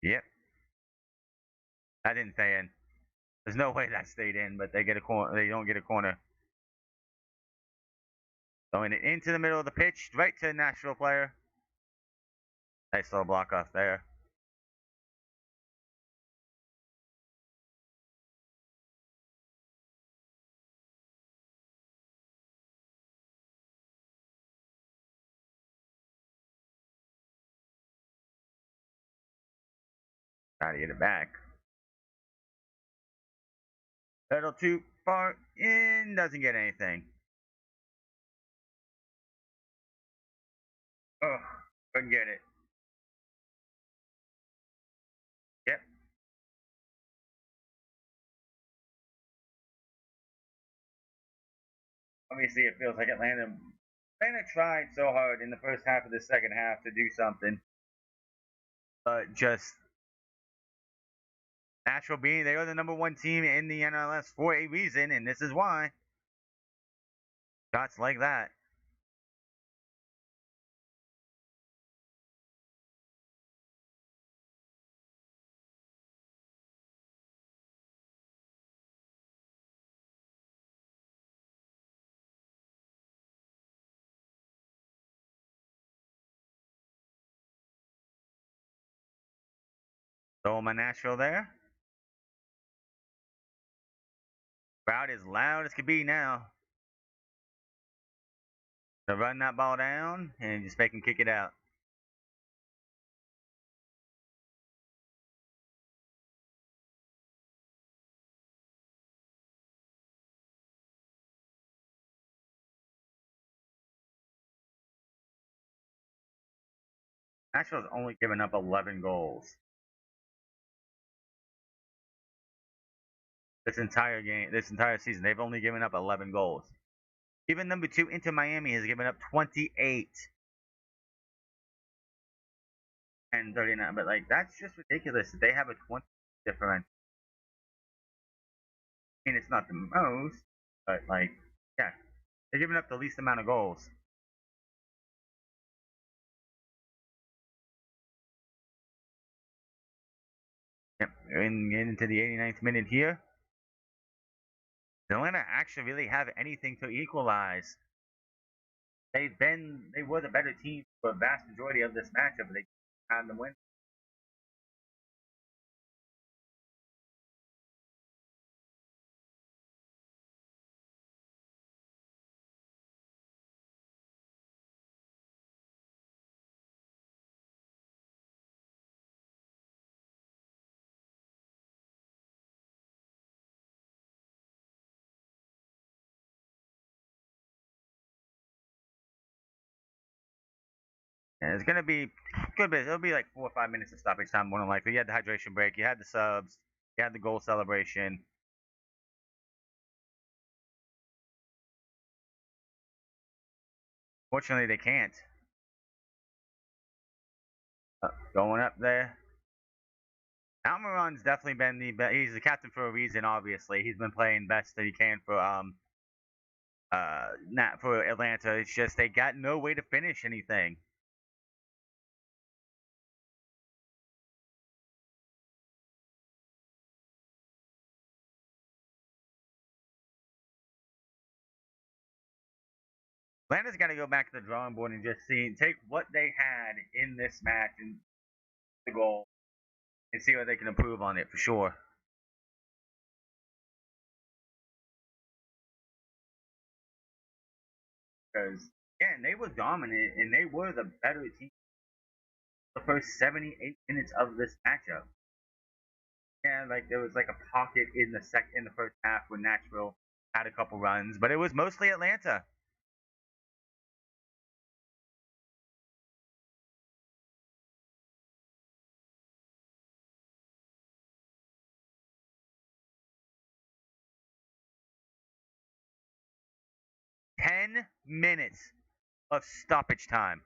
Yep. That didn't stay in. There's no way that stayed in, but they get a corner. They don't get a corner. Going into the middle of the pitch, right to the Nashville player. Nice little block off there. Try to get it back. Little too far in, doesn't get anything. Oh, couldn't get it. Yep. Obviously, it feels like Atlanta tried so hard in the first half of the second half to do something, but just Nashville being they are the number one team in the NLS for a reason, and this is why. Shots like that. So my Nashville there. Crowd is loud as can be now. To run that ball down and just make him kick it out. Nashville's only given up 11 goals this entire game, this entire season. They've only given up 11 goals. Even number two, Inter Miami, has given up 28 and 39. But like that's just ridiculous. They have a 20 difference. I mean, it's not the most, but like, yeah, they're giving up the least amount of goals. Yep, and getting into the 89th minute here. Atlanta actually really have anything to equalize. They were the better team for a vast majority of this matchup, but they had them win. And it's gonna be good bit. It'll be like 4 or 5 minutes of stoppage time, more than likely. You had the hydration break, you had the subs, you had the goal celebration. Fortunately, they can't. Going up there. Almiron's definitely been the best. He's the captain for a reason. Obviously, he's been playing best that he can for not for Atlanta. It's just they got no way to finish anything. Atlanta's got to go back to the drawing board and just take what they had in this match and the goal and see what they can improve on it for sure. Because again, they were dominant and they were the better team the first 78 minutes of this matchup. Yeah, like there was like a pocket in the first half when Nashville had a couple runs, but it was mostly Atlanta. 10 minutes of stoppage time.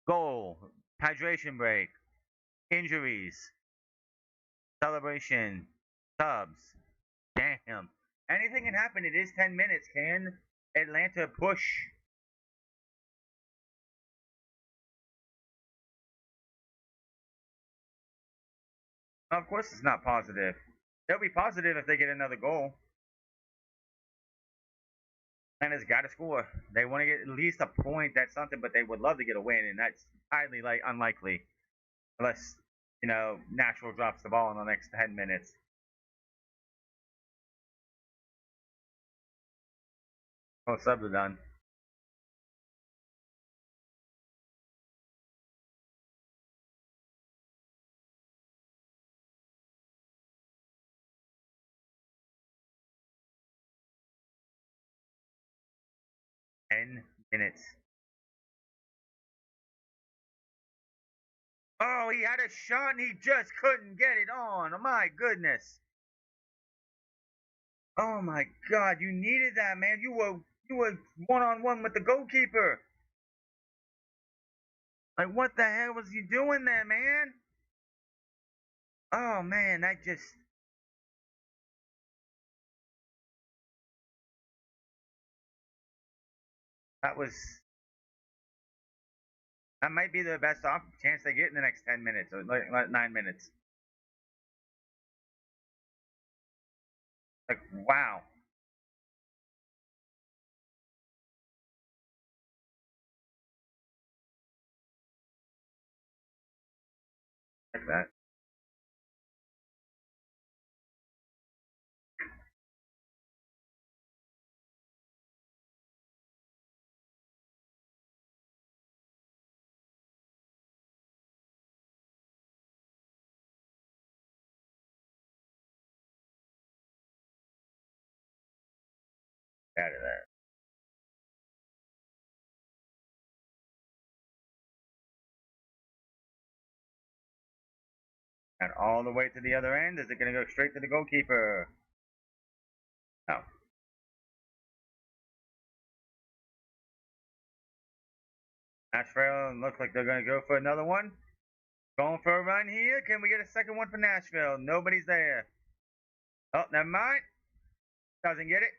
Goal, hydration break, injuries, celebration, subs. Damn. Anything can happen. It is 10 minutes. Can Atlanta push? Of course, it's not positive. They'll be positive if they get another goal. And it's got to score. They want to get at least a point. That's something, but they would love to get a win, and that's highly unlikely unless Nashville drops the ball in the next 10 minutes. Oh, subs are done. 10 minutes. Oh, he had a shot and he just couldn't get it on. Oh, my goodness. Oh my God, you needed that, man. You were one on one with the goalkeeper. Like, what the hell was you doing there, man? Oh man, that was that might be the best off chance they get in the next 10 minutes or like 9 minutes. Like, wow, like that. Out of there. And all the way to the other end. Is it going to go straight to the goalkeeper? No. Nashville looks like they're going to go for another one. Going for a run here. Can we get a second one for Nashville? Nobody's there. Oh, never mind. Doesn't get it.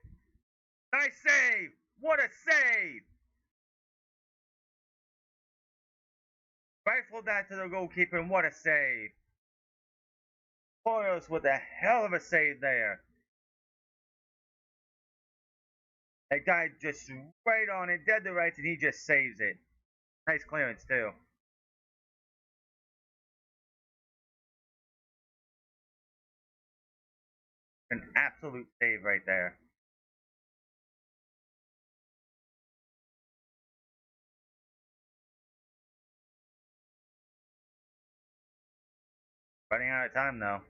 Nice save! What a save! Rifled that to the goalkeeper, and what a save! Boyos with a hell of a save there. That guy just right on it, dead to rights, and he just saves it. Nice clearance, too. An absolute save right there. Running out of time, though.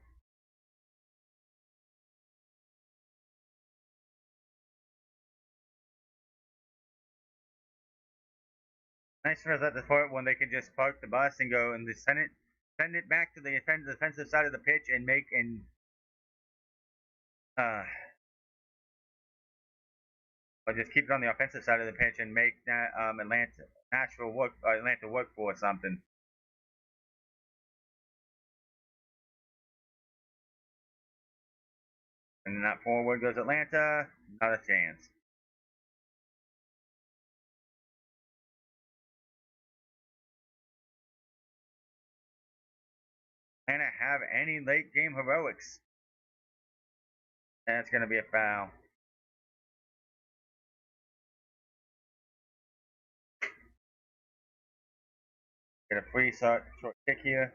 Nice for us at the point when they can just park the bus and go and just send it back to the defensive side of the pitch and make and uh, or just keep it on the offensive side of the pitch and make that Atlanta work for something. And then that forward goes Atlanta, not a chance. Atlanta have any late game heroics. That's going to be a foul. Get a free short kick here.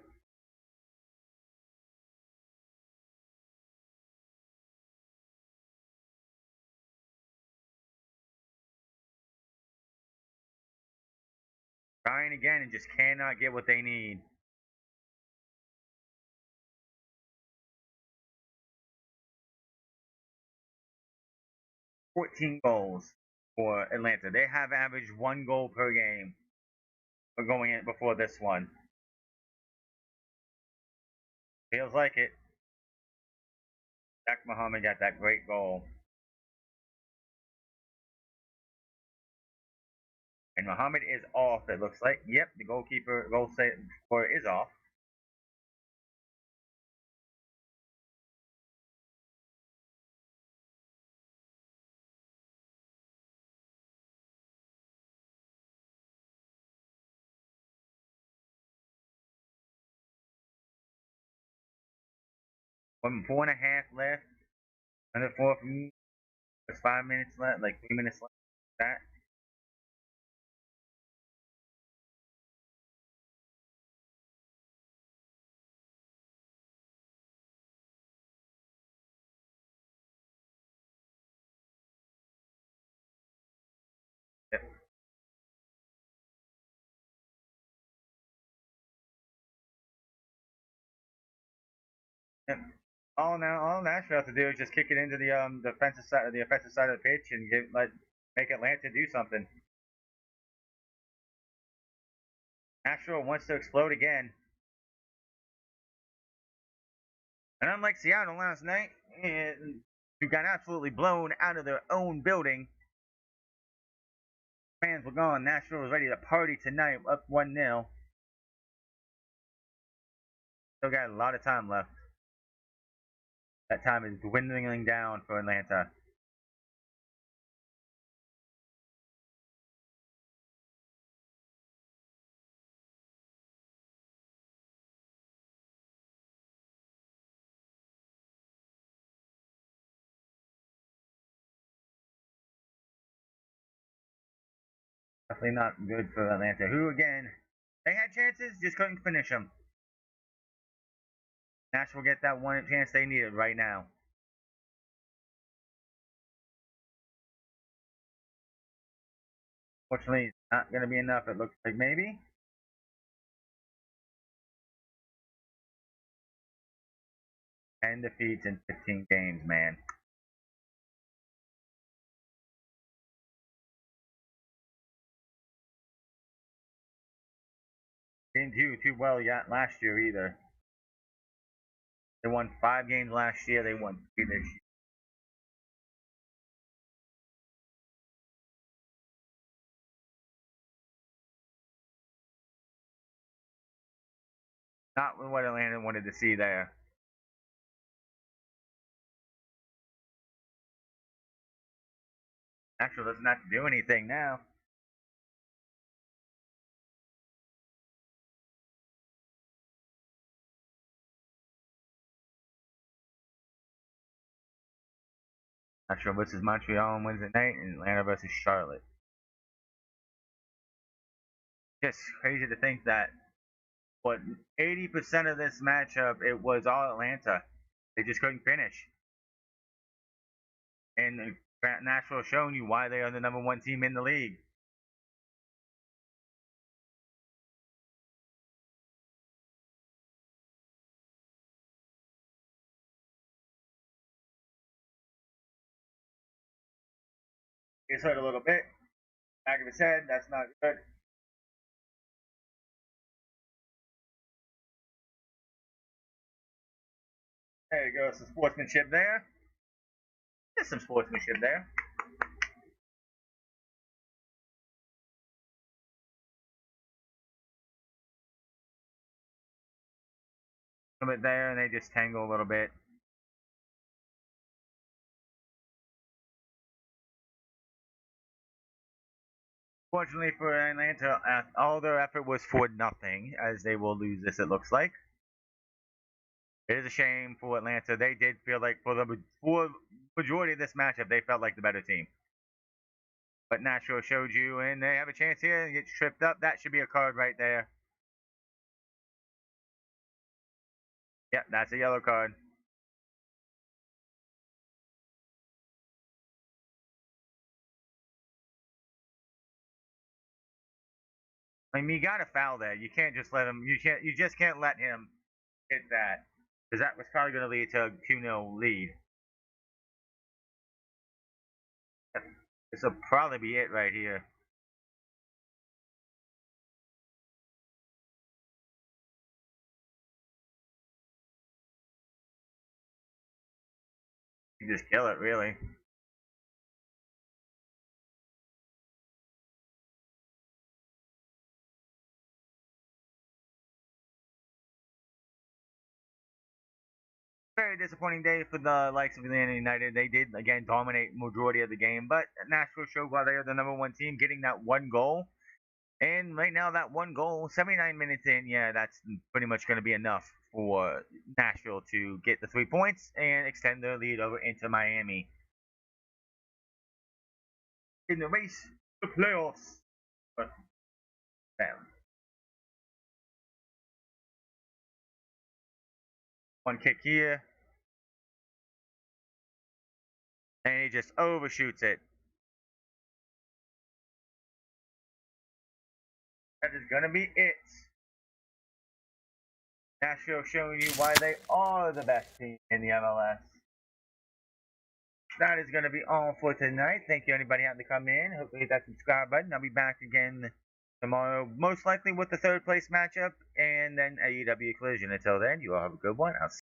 Trying again and just cannot get what they need. 14 goals for Atlanta. They have averaged 1 goal per game for going in before this one. Feels like it. Zach Muhammad got that great goal. And Muhammad is off, it looks like. Yep, the goal scorer is off. Four and a half left. Under four for me. There's 5 minutes left, like 3 minutes left. That. Yep. Yep. All Nashville has to do is just kick it into the offensive side of the pitch and make Atlanta do something. Nashville wants to explode again. And unlike Seattle last night, who got absolutely blown out of their own building, fans were gone. Nashville was ready to party tonight, up 1-0. Still got a lot of time left. That time is dwindling down for Atlanta. Definitely not good for Atlanta, who again, they had chances, just couldn't finish them. Nashville get that one chance they needed right now. Fortunately, it's not going to be enough. It looks like maybe. 10 defeats in 15 games, man. Didn't do too well yet last year either. They won 5 games last year. They won 3 this year. Not what Atlanta wanted to see there. Nashville doesn't have to do anything now. Nashville versus Montreal on Wednesday night, and Atlanta versus Charlotte. Just crazy to think that what 80% of this matchup it was all Atlanta. They just couldn't finish. And Nashville showing you why they are the number one team in the league. He's hurt a little bit. Back of his head, that's not good. There you go, some sportsmanship there. There's some sportsmanship there. A little bit there, and they just tangle a little bit. Fortunately for Atlanta, all their effort was for nothing, as they will lose this, it looks like. It is a shame for Atlanta. They did feel like, for the majority of this matchup, they felt like the better team. But Nashville showed you, and they have a chance here and get tripped up. That should be a card right there. Yep, that's a yellow card. I mean, you got to foul there. You can't just let him. You just can't let him hit that, because that was probably going to lead to a 2-0 lead. This will probably be it right here. You just kill it, really. very disappointing day for the likes of Atlanta United. They did again dominate majority of the game, but Nashville showed why they are the number one team, getting that one goal. And right now, that one goal, 79 minutes in, yeah, that's pretty much going to be enough for Nashville to get the 3 points and extend their lead over into Miami in the race to playoffs. But bam. One kick here, and he just overshoots it. That is going to be it. Nashville showing you why they are the best team in the MLS. That is going to be all for tonight. Thank you, anybody having to come in. Hopefully, hit that subscribe button. I'll be back again tomorrow, most likely with the third place matchup and then AEW Collision. Until then, you all have a good one. I'll see